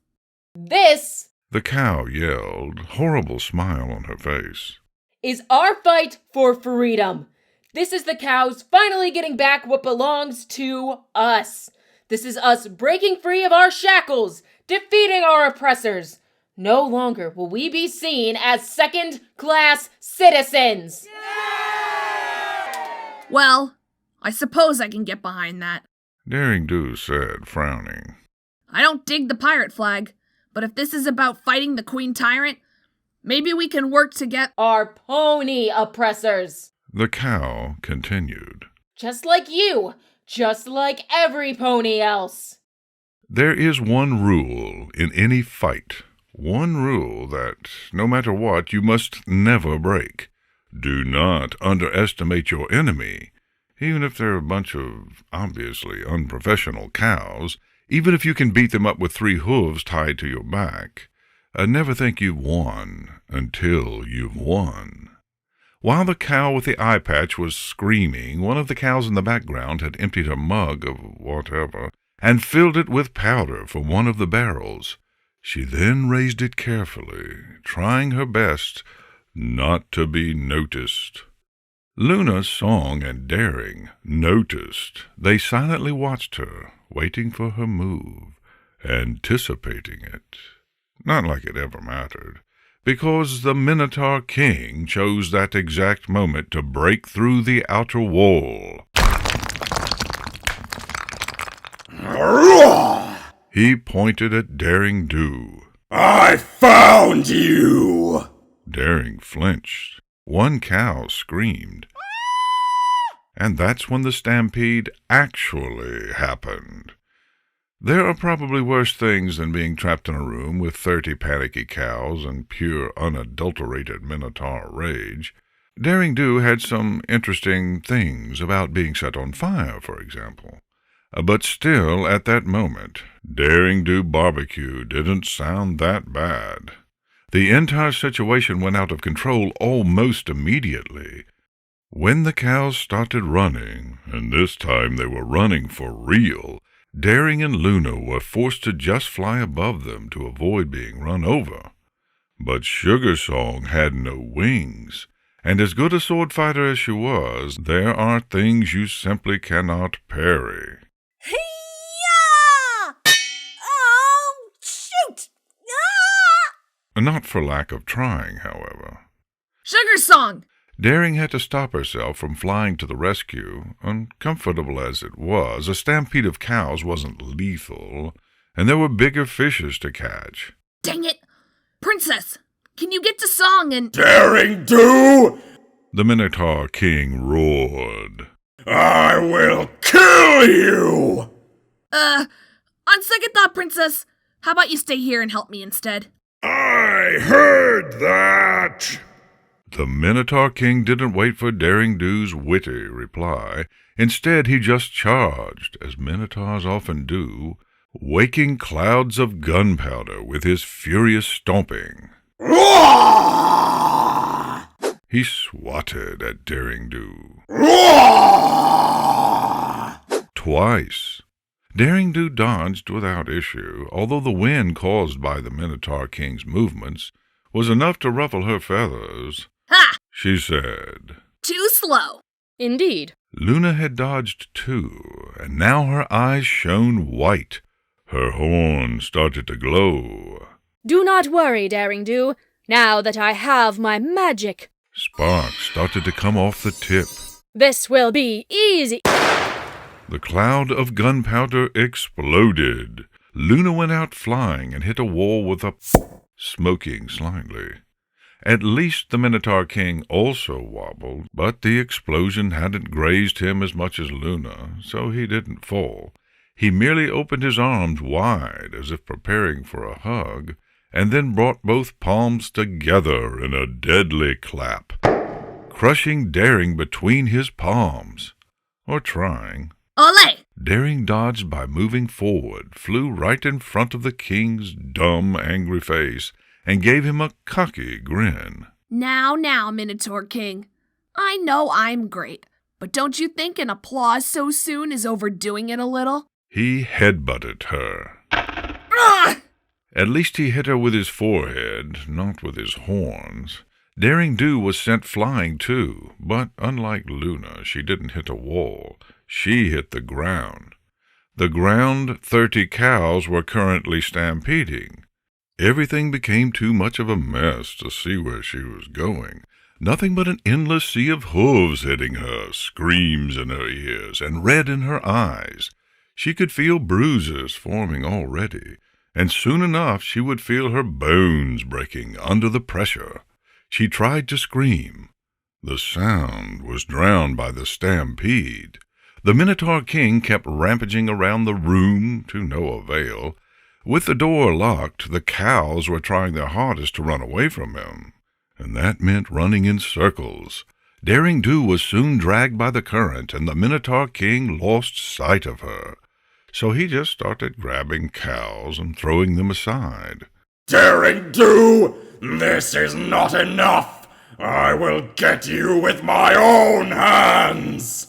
This The cow yelled, horrible smile on her face. is our fight for freedom. This is the cows finally getting back what belongs to us. This is us breaking free of our shackles, defeating our oppressors. No longer will we be seen as second-class citizens. Well, I suppose I can get behind that. Daring Do said, frowning. I don't dig the pirate flag, but if this is about fighting the Queen Tyrant, maybe we can work together. Our pony oppressors. The cow continued. Just like you. Just like every pony else. There is one rule in any fight. One rule that, no matter what, you must never break. Do not underestimate your enemy, even if they're a bunch of obviously unprofessional cows, even if you can beat them up with 3 hooves tied to your back. Never think you've won until you've won. While the cow with the eye patch was screaming, one of the cows in the background had emptied a mug of whatever and filled it with powder from one of the barrels. She then raised it carefully, trying her best not to be noticed. Luna, Song, and Daring noticed. They silently watched her, waiting for her move, anticipating it. Not like it ever mattered, because the Minotaur King chose that exact moment to break through the outer wall. He pointed at Daring Do. I found you! Daring flinched. One cow screamed. And that's when the stampede actually happened. There are probably worse things than being trapped in a room with 30 panicky cows and pure unadulterated Minotaur rage. Daring Do had some interesting things about being set on fire, for example. But still, at that moment, Daring Do barbecue didn't sound that bad. The entire situation went out of control almost immediately. When the cows started running, and this time they were running for real, Daring and Luna were forced to just fly above them to avoid being run over. But Sugar Song had no wings, and as good a sword fighter as she was, there are things you simply cannot parry. Hee-yah! Oh, shoot! Ah! Not for lack of trying, however. Sugar Song! Daring had to stop herself from flying to the rescue. Uncomfortable as it was, a stampede of cows wasn't lethal, and there were bigger fishes to catch. Dang it! Princess, can you get to Song and... Daring Do! The Minotaur King roared. I will kill you! On second thought, Princess, how about you stay here and help me instead? I heard that! The Minotaur King didn't wait for Daring Do's witty reply. Instead, he just charged, as Minotaurs often do, waking clouds of gunpowder with his furious stomping. He swatted at Daring Do. Twice. Daring Do dodged without issue, although the wind caused by the Minotaur King's movements was enough to ruffle her feathers. Ha! She said. Too slow. Indeed. Luna had dodged too, and now her eyes shone white. Her horns started to glow. Do not worry, Daring Do, now that I have my magic. Sparks started to come off the tip. This will be easy. The cloud of gunpowder exploded. Luna went out flying and hit a wall with a smoking slightly. At least the Minotaur King also wobbled, but the explosion hadn't grazed him as much as Luna, so he didn't fall. He merely opened his arms wide as if preparing for a hug, and then brought both palms together in a deadly clap, crushing Daring between his palms. Or trying. Ole! Daring dodged by moving forward, flew right in front of the king's dumb, angry face, and gave him a cocky grin. Now, Minotaur King. I know I'm great, but don't you think an applause so soon is overdoing it a little? He headbutted her. Ugh! At least he hit her with his forehead, not with his horns. Daring Do was sent flying too, but unlike Luna, she didn't hit a wall. She hit the ground. The ground 30 cows were currently stampeding. Everything became too much of a mess to see where she was going. Nothing but an endless sea of hooves hitting her, screams in her ears, and red in her eyes. She could feel bruises forming already, and soon enough she would feel her bones breaking under the pressure. She tried to scream. The sound was drowned by the stampede. The Minotaur King kept rampaging around the room to no avail. With the door locked, the cows were trying their hardest to run away from him, and that meant running in circles. Daring Do was soon dragged by the current, and the Minotaur King lost sight of her. So he just started grabbing cows and throwing them aside. Daring Do! This is not enough! I will get you with my own hands!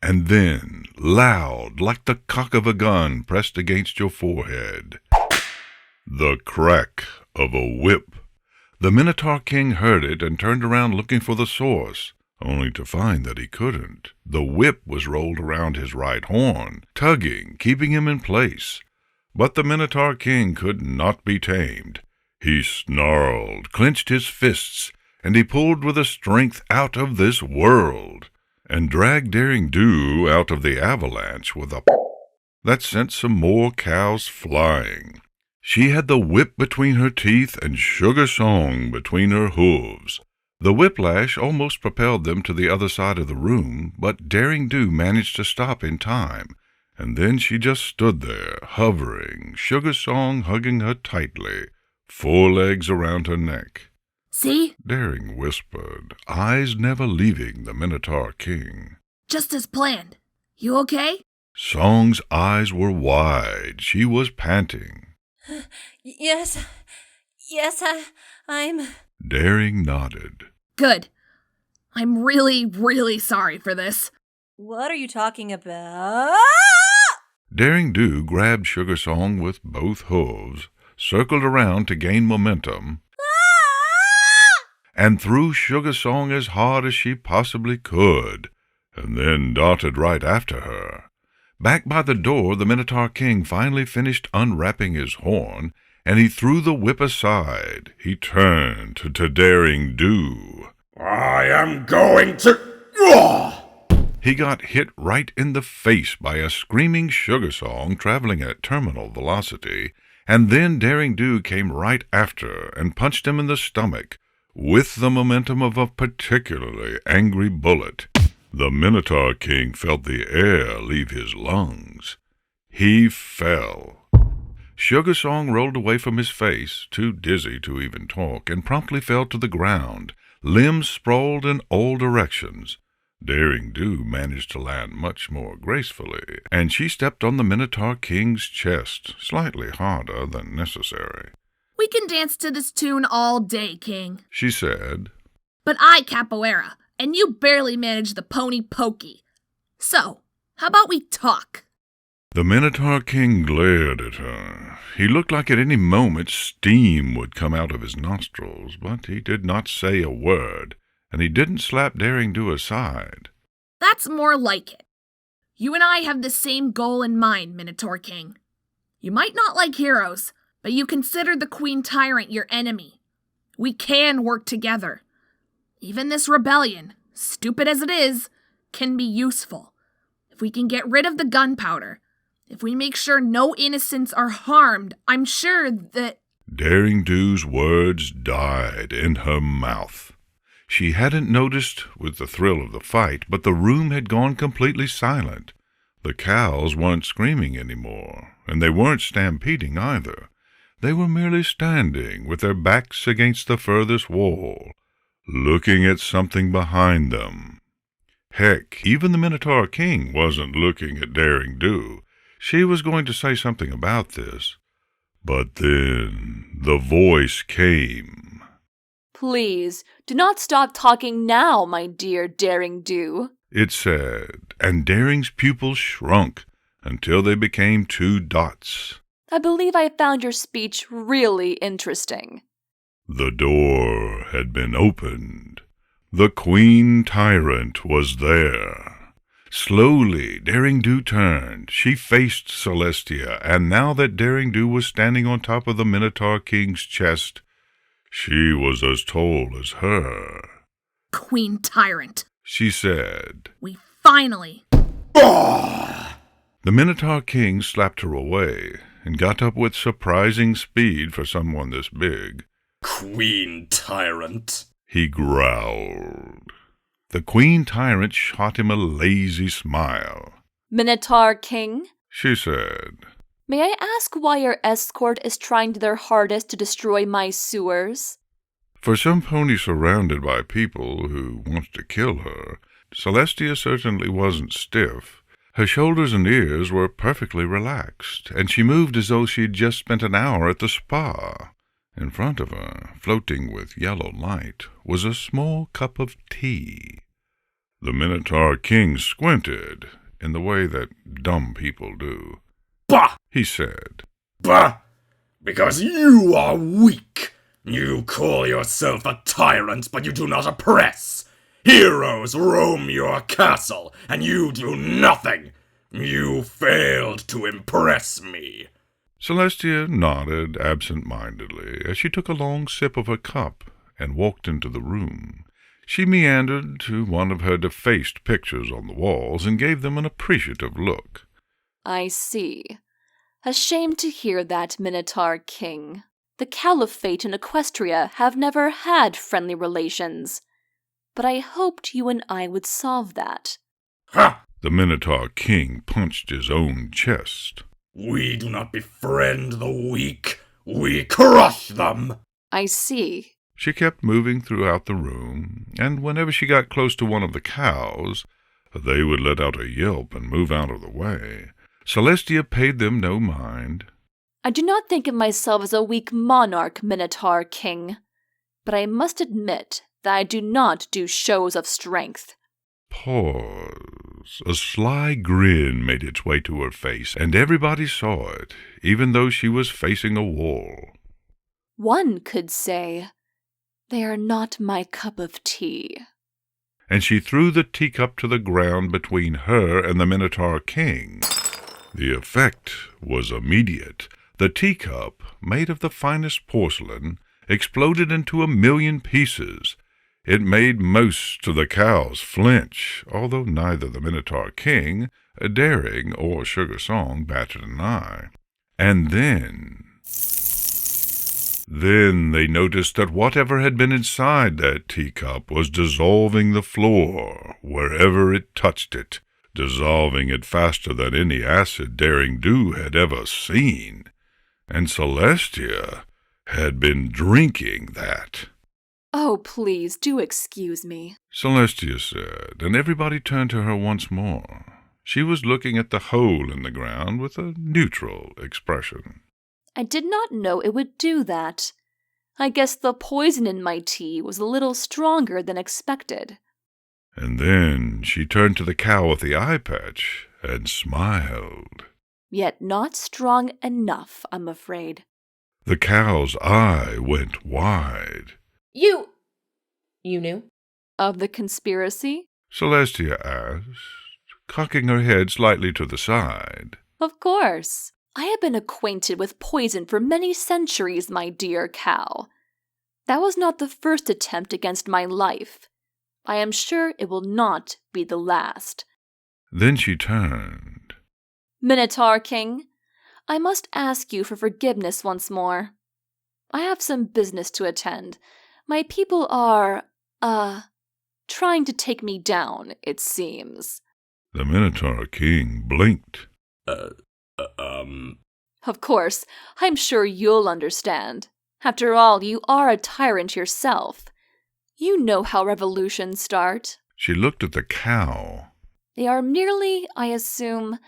And then, loud, like the cock of a gun pressed against your forehead, the crack of a whip. The Minotaur King heard it and turned around looking for the source, only to find that he couldn't. The whip was rolled around his right horn, tugging, keeping him in place. But the Minotaur King could not be tamed. He snarled, clenched his fists, and he pulled with a strength out of this world, and dragged Daring Do out of the avalanche with a that sent some more cows flying. She had the whip between her teeth and Sugar Song between her hooves. The whiplash almost propelled them to the other side of the room, but Daring Do managed to stop in time, and then she just stood there, hovering, Sugar Song hugging her tightly, 4 legs around her neck. See? Daring whispered, eyes never leaving the Minotaur King. Just as planned. You okay? Song's eyes were wide. She was panting. Yes, I'm... Daring nodded. Good. I'm really, really sorry for this. What are you talking about? Daring Do grabbed Sugar Song with both hooves, circled around to gain momentum, and threw Sugar Song as hard as she possibly could, and then darted right after her. Back by the door, the Minotaur King finally finished unwrapping his horn, and he threw the whip aside. He turned to Daring Do. I am going to... He got hit right in the face by a screaming Sugar Song traveling at terminal velocity, and then Daring Do came right after and punched him in the stomach, with the momentum of a particularly angry bullet. The Minotaur King felt the air leave his lungs. He fell. Sugar Song rolled away from his face, too dizzy to even talk, and promptly fell to the ground, limbs sprawled in all directions. Daring Do managed to land much more gracefully, and she stepped on the Minotaur King's chest, slightly harder than necessary. We can dance to this tune all day, King, She said. but I capoeira, and you barely manage the pony pokey. So, how about we talk? The Minotaur King glared at her. He looked like at any moment steam would come out of his nostrils, but he did not say a word, and he didn't slap Daring Do aside. That's more like it. You and I have the same goal in mind, Minotaur King. You might not like heroes, but you consider the Queen Tyrant your enemy. We can work together. Even this rebellion, stupid as it is, can be useful. If we can get rid of the gunpowder, if we make sure no innocents are harmed, I'm sure that... Daring Do's words died in her mouth. She hadn't noticed with the thrill of the fight, but the room had gone completely silent. The cows weren't screaming anymore, and they weren't stampeding either. They were merely standing with their backs against the furthest wall, looking at something behind them. Heck, even the Minotaur King wasn't looking at Daring Do. She was going to say something about this, but then the voice came. Please, do not stop talking now, my dear Daring Do, it said, and Daring's pupils shrunk until they became 2 dots. I believe I found your speech really interesting. The door had been opened. The Queen Tyrant was there. Slowly, Daring Do turned. She faced Celestia, and now that Daring Do was standing on top of the Minotaur King's chest, she was as tall as her. Queen Tyrant, She said. we finally... The Minotaur King slapped her away and got up with surprising speed for someone this big. Queen Tyrant. He growled. The Queen Tyrant shot him a lazy smile. Minotaur King, She said, may I ask why your escort is trying their hardest to destroy my sewers? For some pony surrounded by people who wanted to kill her, Celestia certainly wasn't stiff. Her shoulders and ears were perfectly relaxed, and she moved as though she'd just spent an hour at the spa. In front of her, floating with yellow light, was a small cup of tea. The Minotaur King squinted in the way that dumb people do. Bah! He said, Bah! Because you are weak. You call yourself a tyrant, but you do not oppress. Heroes roam your castle, and you do nothing. You failed to impress me. Celestia nodded absent-mindedly as she took a long sip of her cup and walked into the room. She meandered to one of her defaced pictures on the walls and gave them an appreciative look. I see. Ashamed to hear that, Minotaur King. The Caliphate and Equestria have never had friendly relations, but I hoped you and I would solve that. Ha! The Minotaur King punched his own chest. We do not befriend the weak. We crush them. I see. She kept moving throughout the room, and whenever she got close to one of the cows, they would let out a yelp and move out of the way. Celestia paid them no mind. I do not think of myself as a weak monarch, Minotaur King, but I must admit that I do not do shows of strength. Pause. A sly grin made its way to her face, and everybody saw it, even though she was facing a wall. One could say, they are not my cup of tea. And she threw the teacup to the ground between her and the Minotaur King. The effect was immediate. The teacup, made of the finest porcelain, exploded into 1,000,000 pieces. It made most of the cows flinch, although neither the Minotaur King, Daring, or Sugar Song batted an eye. And then they noticed that whatever had been inside that teacup was dissolving the floor wherever it touched it, dissolving it faster than any acid Daring Do had ever seen. And Celestia had been drinking that. Oh, please, do excuse me. Celestia said, and everybody turned to her once more. She was looking at the hole in the ground with a neutral expression. I did not know it would do that. I guess the poison in my tea was a little stronger than expected. And then she turned to the cow with the eye patch and smiled. Yet not strong enough, I'm afraid. The cow's eye went wide. You knew? Of the conspiracy? Celestia asked, cocking her head slightly to the side. Of course. I have been acquainted with poison for many centuries, my dear cow. That was not the first attempt against my life. I am sure it will not be the last. Then she turned. Minotaur King, I must ask you for forgiveness once more. I have some business to attend. My people are, trying to take me down, it seems. The Minotaur King blinked. Of course, I'm sure you'll understand. After all, you are a tyrant yourself. You know how revolutions start. She looked at the cow. They are merely, I assume,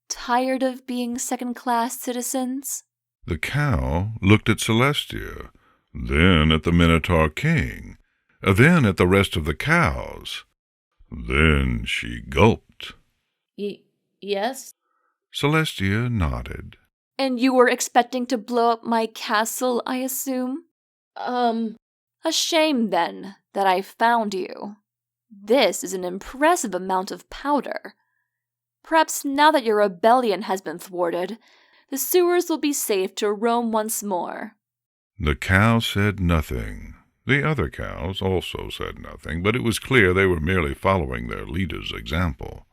tired of being second-class citizens? The cow looked at Celestia, then at the Minotaur King, then at the rest of the cows. Then she gulped. Yes? Celestia nodded. And you were expecting to blow up my castle, I assume? A shame, then, that I found you. This is an impressive amount of powder. Perhaps now that your rebellion has been thwarted, the sewers will be safe to roam once more. The cow said nothing. The other cows also said nothing, but it was clear they were merely following their leader's example.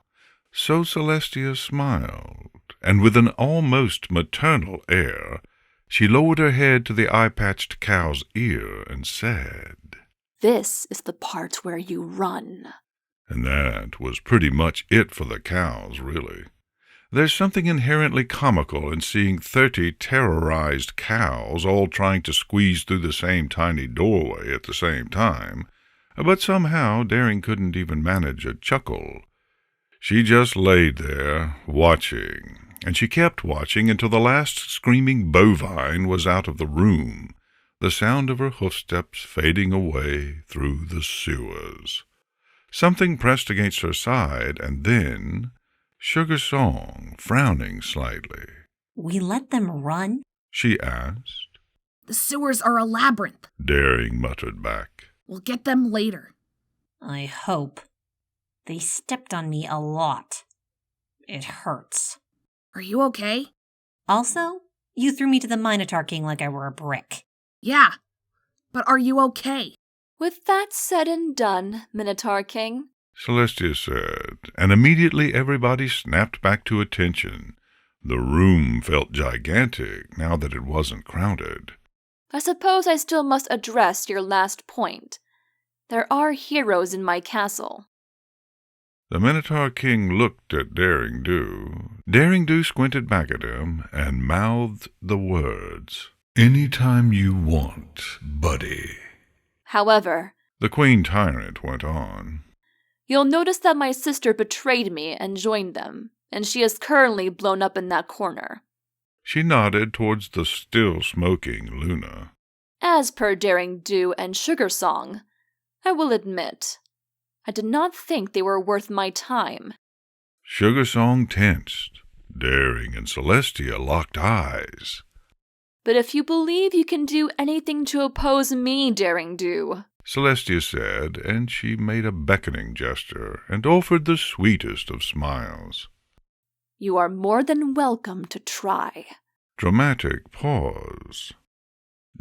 So Celestia smiled, and with an almost maternal air, she lowered her head to the eye-patched cow's ear and said, This is the part where you run. And that was pretty much it for the cows, really. There's something inherently comical in seeing 30 terrorized cows all trying to squeeze through the same tiny doorway at the same time, but somehow Daring couldn't even manage a chuckle. She just laid there, watching, and she kept watching until the last screaming bovine was out of the room, the sound of her hoofsteps fading away through the sewers. Something pressed against her side, and then Sugar Song, frowning slightly. We let them run? She asked. The sewers are a labyrinth. Daring muttered back. We'll get them later. I hope. They stepped on me a lot. It hurts. Are you okay? Also, you threw me to the Minotaur King like I were a brick. Yeah, but are you okay? With that said and done, Minotaur King, Celestia said, and immediately everybody snapped back to attention. The room felt gigantic now that it wasn't crowded. I suppose I still must address your last point. There are heroes in my castle. The Minotaur King looked at Daring Do. Daring Do squinted back at him and mouthed the words, "Anytime you want, buddy." However, The Queen Tyrant went on. You'll notice that my sister betrayed me and joined them, and she is currently blown up in that corner. She nodded towards the still smoking Luna. As per Daring Do and Sugar Song, I will admit, I did not think they were worth my time. Sugar Song tensed. Daring and Celestia locked eyes. But if you believe you can do anything to oppose me, Daring Do, Celestia said, and she made a beckoning gesture and offered the sweetest of smiles. you are more than welcome to try. Dramatic pause.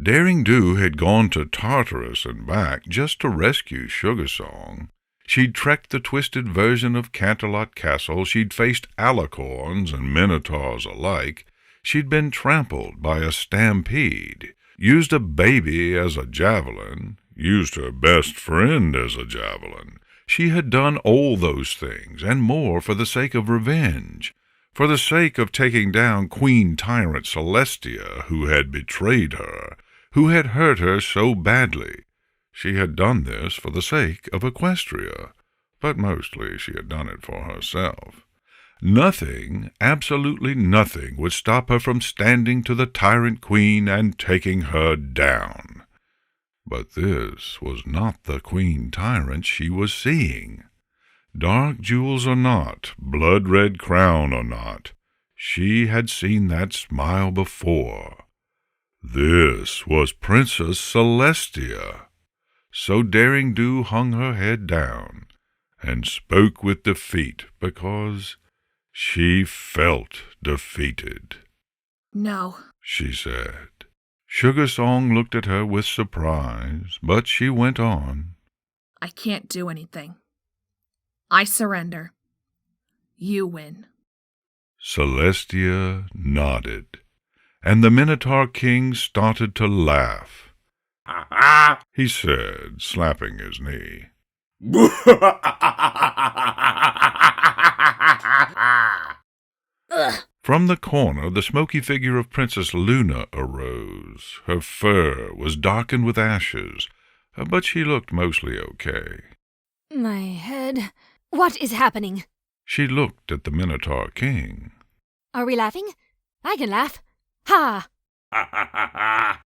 Daring Do had gone to Tartarus and back just to rescue Sugar Song. She'd trekked the twisted version of Canterlot Castle, she'd faced alicorns and minotaurs alike, she'd been trampled by a stampede, used a baby as a javelin, used her best friend as a javelin. She had done all those things, and more for the sake of revenge, for the sake of taking down Queen Tyrant Celestia, who had betrayed her, who had hurt her so badly. She had done this for the sake of Equestria, but mostly she had done it for herself. Nothing, absolutely nothing, would stop her from standing to the Tyrant Queen and taking her down. But this was not the Queen Tyrant she was seeing. Dark jewels or not, blood-red crown or not, she had seen that smile before. This was Princess Celestia. So Daring Do hung her head down and spoke with defeat because she felt defeated. No. She said. Sugar Song looked at her with surprise, but she went on. I can't do anything. I surrender. You win. Celestia nodded, and the Minotaur King started to laugh. He said, slapping his knee. Ugh. From the corner, the smoky figure of Princess Luna arose. Her fur was darkened with ashes, but she looked mostly okay. My head. What is happening? She looked at the Minotaur King. Are we laughing? I can laugh. Ha!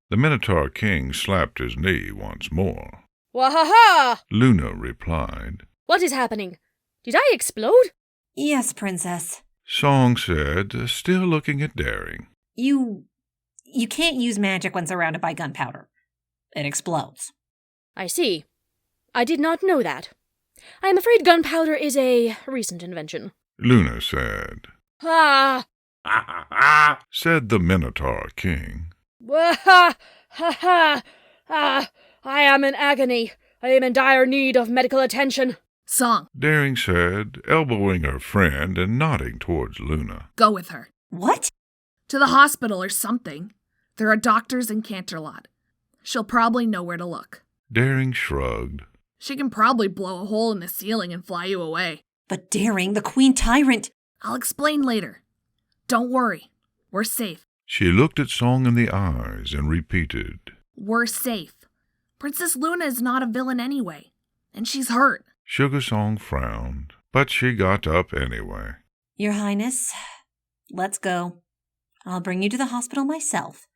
The Minotaur King slapped his knee once more. Wahaha! Luna replied. What is happening? Did I explode? Yes, Princess. Song said, still looking at Daring. You can't use magic when surrounded by gunpowder. It explodes. I see. I did not know that. I am afraid gunpowder is a recent invention. Luna said. Ah! Said the Minotaur King. Waha! Ha ha! Ah! I am in agony. I am in dire need of medical attention. Song, Daring said, elbowing her friend and nodding towards Luna. go with her. What? To the hospital or something. There are doctors in Canterlot. She'll probably know where to look. Daring shrugged. She can probably blow a hole in the ceiling and fly you away. But Daring, the Queen Tyrant. I'll explain later. Don't worry. We're safe. She looked at Song in the eyes and repeated. We're safe. Princess Luna is not a villain anyway. And she's hurt. Sugar Song frowned, but she got up anyway. Your Highness, let's go. I'll bring you to the hospital myself.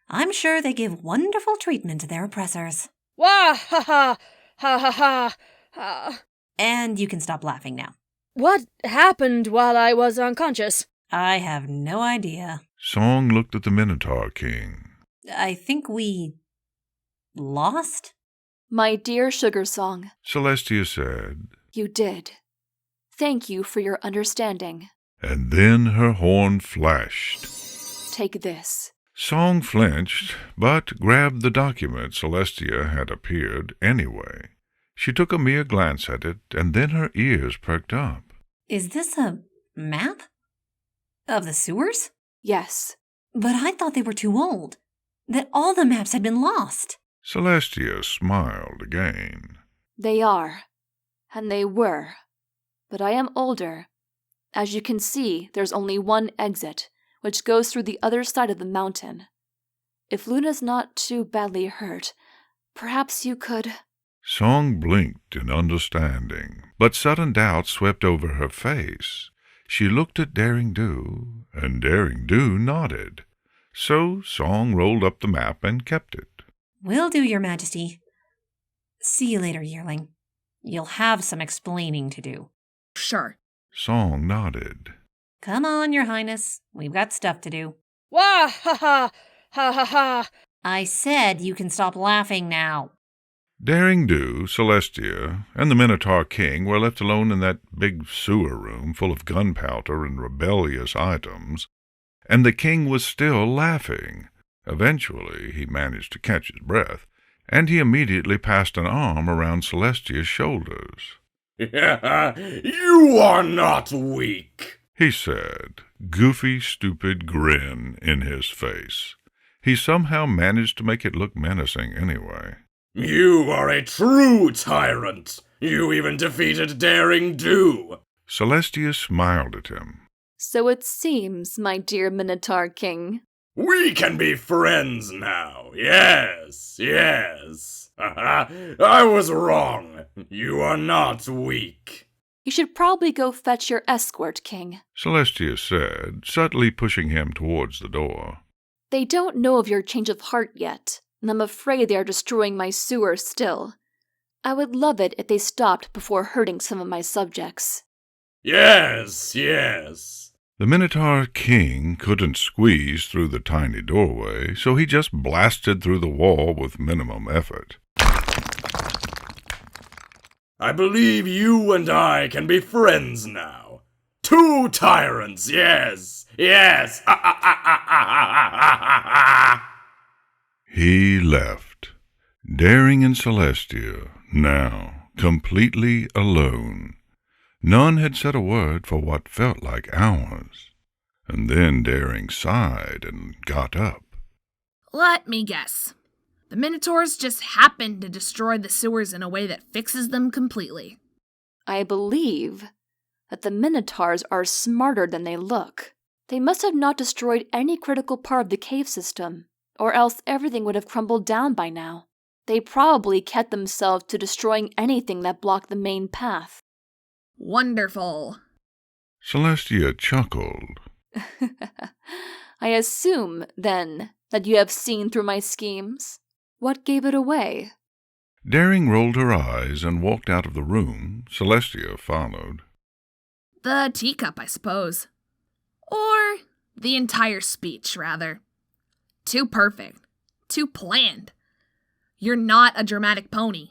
I'm sure they give wonderful treatment to their oppressors. Wah! Ha ha! Ha ha ha! Ha! And you can stop laughing now. What happened while I was unconscious? I have no idea. Song looked at the Minotaur King. I think we lost? My dear Sugar Song, Celestia said, you did. Thank you for your understanding. and then her horn flashed. Take this. Song flinched, but grabbed the document Celestia had appeared anyway. She took a mere glance at it, and then her ears perked up. Is this a map? Of the sewers? Yes. But I thought they were too old. That all the maps had been lost. Celestia smiled again. They are. And they were. But I am older. As you can see, there's only one exit, which goes through the other side of the mountain. If Luna's not too badly hurt, perhaps you could... Song blinked in understanding, but sudden doubt swept over her face. She looked at Daring Do, and Daring Do nodded. So Song rolled up the map and kept it. Will do, Your Majesty. See you later, yearling. You'll have some explaining to do. Sure. Song nodded. Come on, Your Highness. We've got stuff to do. Wah! Ha ha! Ha ha ha! I said you can stop laughing now. Daring Do, Celestia, and the Minotaur King were left alone in that big sewer room full of gunpowder and rebellious items, and the king was still laughing. Eventually he managed to catch his breath, and he immediately passed an arm around Celestia's shoulders. You are not weak, He said, goofy, stupid grin in his face. He somehow managed to make it look menacing anyway. You are a true tyrant. You even defeated Daring Do. Celestia smiled at him. So it seems, my dear Minotaur King. We can be friends now. Yes, yes. I was wrong. You are not weak. You should probably go fetch your escort, King. Celestia said, subtly pushing him towards the door. They don't know of your change of heart yet, and I'm afraid they are destroying my sewer still. I would love it if they stopped before hurting some of my subjects. Yes, yes. The Minotaur King couldn't squeeze through the tiny doorway, so he just blasted through the wall with minimum effort. I believe you and I can be friends now. Two tyrants, yes, yes. He left. Daring and Celestia now completely alone. None had said a word for what felt like hours. And then Daring sighed and got up. Let me guess. The Minotaurs just happened to destroy the sewers in a way that fixes them completely. I believe that the Minotaurs are smarter than they look. They must have not destroyed any critical part of the cave system, or else everything would have crumbled down by now. They probably kept themselves to destroying anything that blocked the main path. Wonderful. Celestia chuckled. I assume, then, that you have seen through my schemes. What gave it away? Daring rolled her eyes and walked out of the room. Celestia followed. The teacup, I suppose. Or the entire speech, rather. Too perfect. Too planned. You're not a dramatic pony.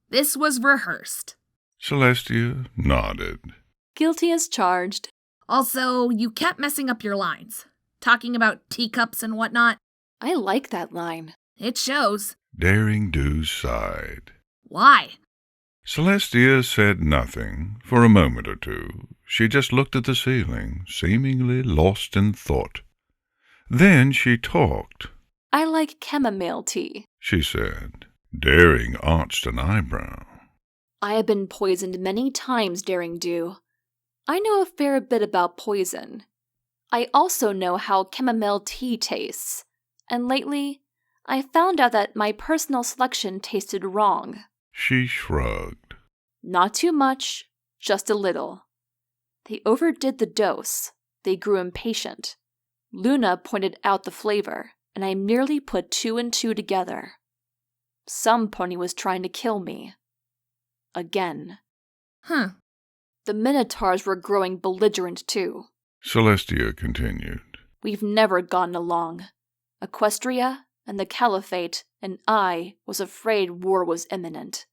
This was rehearsed. Celestia nodded. Guilty as charged. Also, you kept messing up your lines. Talking about teacups and whatnot. I like that line. It shows. Daring Do sighed. Why? Celestia said nothing for a moment or two. She just looked at the ceiling, seemingly lost in thought. Then she talked. I like chamomile tea, she said. Daring arched an eyebrow. I have been poisoned many times, Daring Do. I know a fair bit about poison. I also know how chamomile tea tastes, and lately, I found out that my personal selection tasted wrong. She shrugged. Not too much, just a little. They overdid the dose. They grew impatient. Luna pointed out the flavor, and I merely put 2 and 2 together. Some pony was trying to kill me. Again. Huh. The Minotaurs were growing belligerent too. Celestia continued. We've never gotten along. Equestria and the Caliphate and I was afraid war was imminent.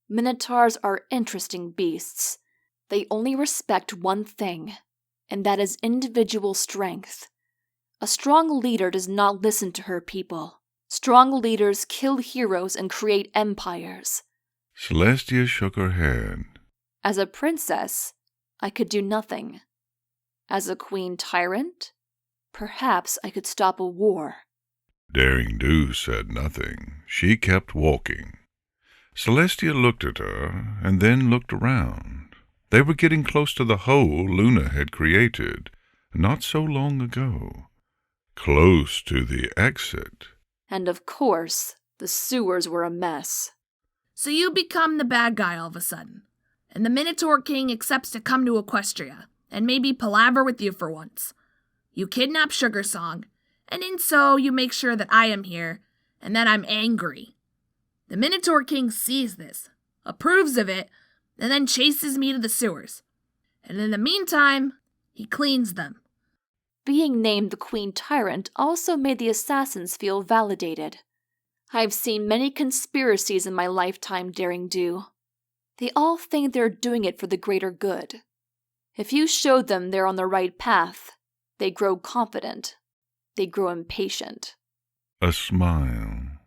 Minotaurs are interesting beasts. They only respect one thing, and that is individual strength. A strong leader does not listen to her people. Strong leaders kill heroes and create empires. Celestia shook her head. As a princess, I could do nothing. As a queen tyrant, perhaps I could stop a war. Daring Do said nothing. She kept walking. Celestia looked at her and then looked around. They were getting close to the hole Luna had created not so long ago. Close to the exit. And of course, the sewers were a mess. So you become the bad guy all of a sudden. And the Minotaur King accepts to come to Equestria and maybe palaver with you for once. You kidnap Sugar Song, and in so you make sure that I am here and that I'm angry. The Minotaur King sees this, approves of it, and then chases me to the sewers. And in the meantime, he cleans them. Being named the Queen Tyrant also made the assassins feel validated. I've seen many conspiracies in my lifetime, Daring Do. They all think they're doing it for the greater good. If you showed them they're on the right path, they grow confident. They grow impatient. A smile.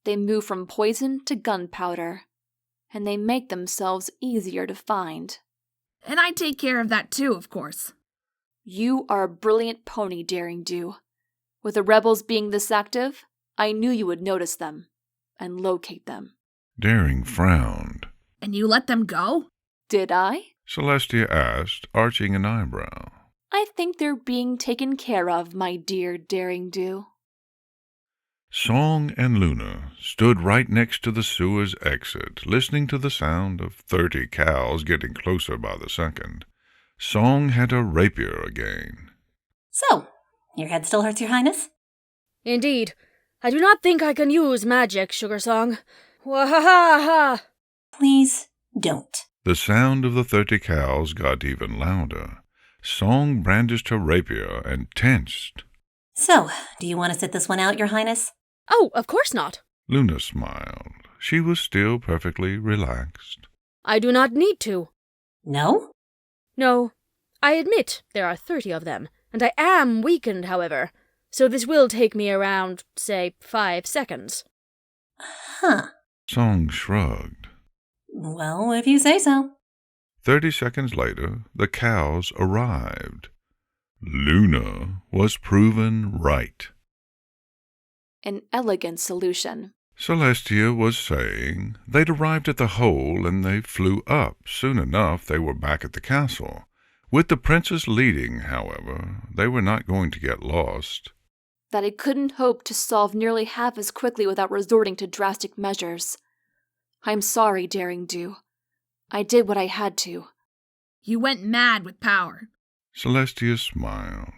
They move from poison to gunpowder, and they make themselves easier to find. And I take care of that too, of course. You are a brilliant pony, Daring Do. With the rebels being this active, I knew you would notice them and locate them. Daring frowned. And you let them go? Did I? Celestia asked, arching an eyebrow. I think they're being taken care of, my dear Daring Do. Song and Luna stood right next to the sewer's exit, listening to the sound of 30 cows getting closer by the second. Song had a rapier again. So, your head still hurts, Your Highness? Indeed. I do not think I can use magic, Sugar Song. Wahaha! Please don't. The sound of the 30 cows got even louder. Song brandished her rapier and tensed. So, do you want to sit this one out, Your Highness? Oh, of course not. Luna smiled. She was still perfectly relaxed. I do not need to. No? No. I admit there are 30 of them, and I am weakened, however, so this will take me around, say, 5 seconds. Huh. Song shrugged. Well, if you say so. 30 seconds later, the cows arrived. Luna was proven right. An elegant solution. Celestia was saying they'd arrived at the hole and they flew up. Soon enough, they were back at the castle. With the princess leading, however, they were not going to get lost. That I couldn't hope to solve nearly half as quickly without resorting to drastic measures. I'm sorry, Daring Do. I did what I had to. You went mad with power. Celestia smiled.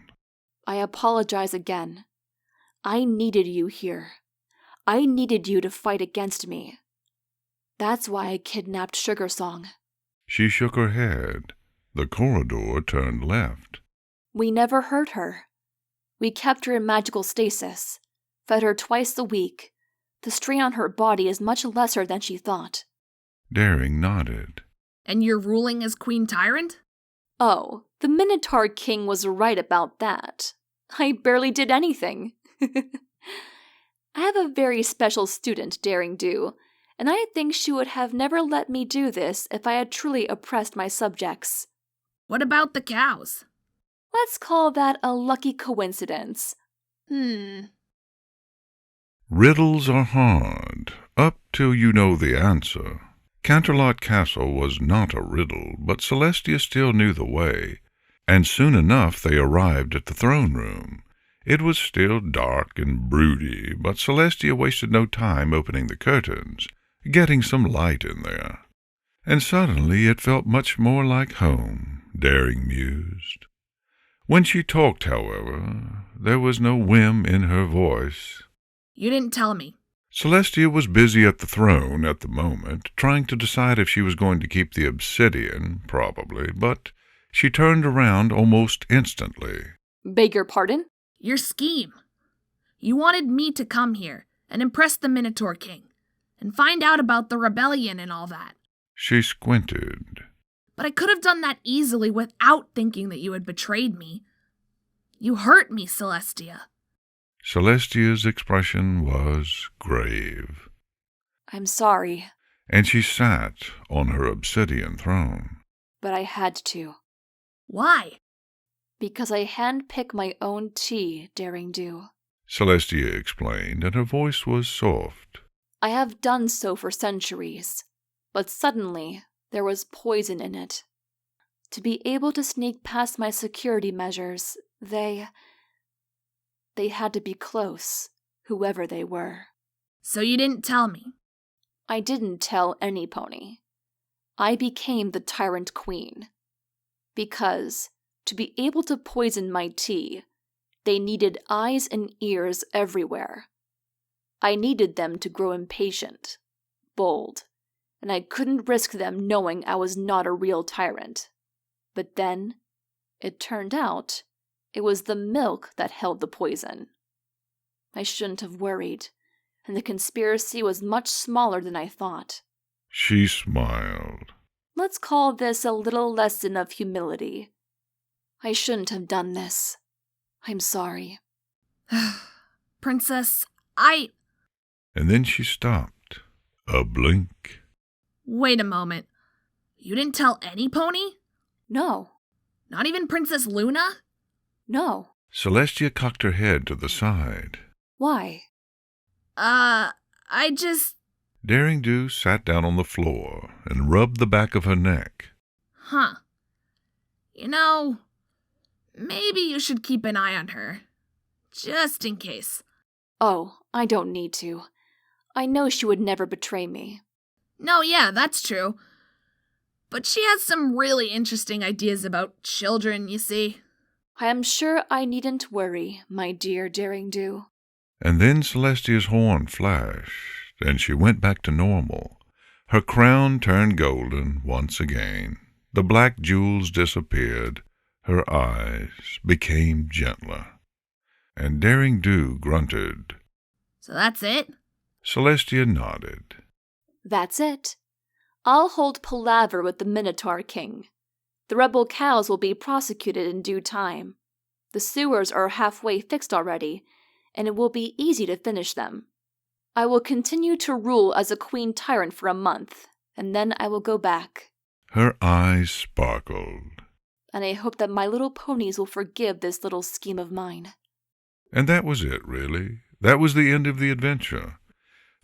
I apologize again. I needed you here. I needed you to fight against me. That's why I kidnapped Sugar Song. She shook her head. The corridor turned left. We never hurt her. We kept her in magical stasis, fed her twice a week. The strain on her body is much lesser than she thought. Daring nodded. And you're ruling as Queen Tyrant? Oh, the Minotaur King was right about that. I barely did anything. I have a very special student, Daring Do, and I think she would have never let me do this if I had truly oppressed my subjects. What about the cows? Let's call that a lucky coincidence. Riddles are hard, up till you know the answer. Canterlot Castle was not a riddle, but Celestia still knew the way, and soon enough they arrived at the throne room. It was still dark and broody, but Celestia wasted no time opening the curtains, getting some light in there. And suddenly it felt much more like home, Daring mused. When she talked, however, there was no whim in her voice. You didn't tell me. Celestia was busy at the throne at the moment, trying to decide if she was going to keep the obsidian, probably, but she turned around almost instantly. Beg your pardon? Your scheme. You wanted me to come here and impress the Minotaur King, and find out about the rebellion and all that. She squinted. But I could have done that easily without thinking that you had betrayed me. You hurt me, Celestia. Celestia's expression was grave. I'm sorry. And she sat on her obsidian throne. But I had to. Why? Because I handpick my own tea, Daring Do. Celestia explained, and her voice was soft. I have done so for centuries, but suddenly there was poison in it. To be able to sneak past my security measures, they had to be close, whoever they were. So you didn't tell me? I didn't tell any pony. I became the Tyrant Queen. Because, to be able to poison my tea, they needed eyes and ears everywhere. I needed them to grow impatient, bold, and I couldn't risk them knowing I was not a real tyrant. But then, it turned out, it was the milk that held the poison. I shouldn't have worried, and the conspiracy was much smaller than I thought. She smiled. Let's call this a little lesson of humility. I shouldn't have done this. I'm sorry. Princess, And then she stopped. A blink. Wait a moment. You didn't tell any pony? No. Not even Princess Luna? No. Celestia cocked her head to the side. Why? I just... Daring Do sat down on the floor and rubbed the back of her neck. Huh. You know, maybe you should keep an eye on her. Just in case. Oh, I don't need to. I know she would never betray me. No, yeah, that's true. But she has some really interesting ideas about children, you see. I am sure I needn't worry, my dear Daring Do. And then Celestia's horn flashed, and she went back to normal. Her crown turned golden once again. The black jewels disappeared. Her eyes became gentler. And Daring Do grunted. So that's it? Celestia nodded. That's it. I'll hold palaver with the Minotaur King. The rebel cows will be prosecuted in due time. The sewers are halfway fixed already, and it will be easy to finish them. I will continue to rule as a queen tyrant for a month, And then I will go back. Her eyes sparkled. And I hope that my little ponies will forgive this little scheme of mine. And that was it, really. That was the end of the adventure.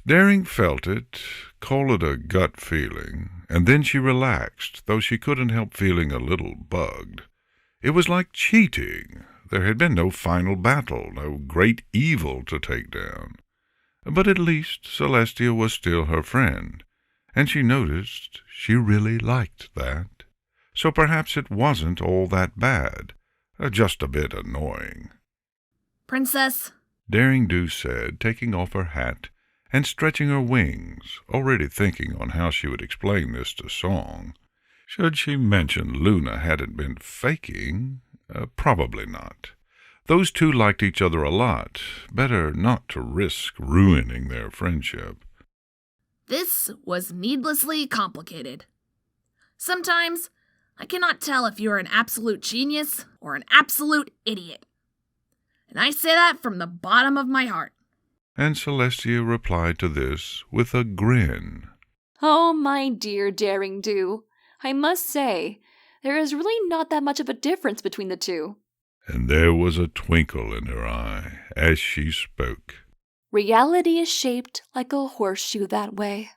Daring felt it, call it a gut feeling, and then she relaxed, though she couldn't help feeling a little bugged. It was like cheating. There had been no final battle, no great evil to take down. But at least Celestia was still her friend, and she noticed she really liked that. So perhaps it wasn't all that bad, just a bit annoying. Princess, Daring Do said, taking off her hat and stretching her wings, already thinking on how she would explain this to Song. Should she mention Luna hadn't been faking? Probably not. Those two liked each other a lot. Better not to risk ruining their friendship. this was needlessly complicated. Sometimes I cannot tell if you're an absolute genius or an absolute idiot. And I say that from the bottom of my heart. And Celestia replied to this with a grin. Oh, my dear Daring Do, I must say, there is really not that much of a difference between the two. And there was a twinkle in her eye as she spoke. Reality is shaped like a horseshoe that way.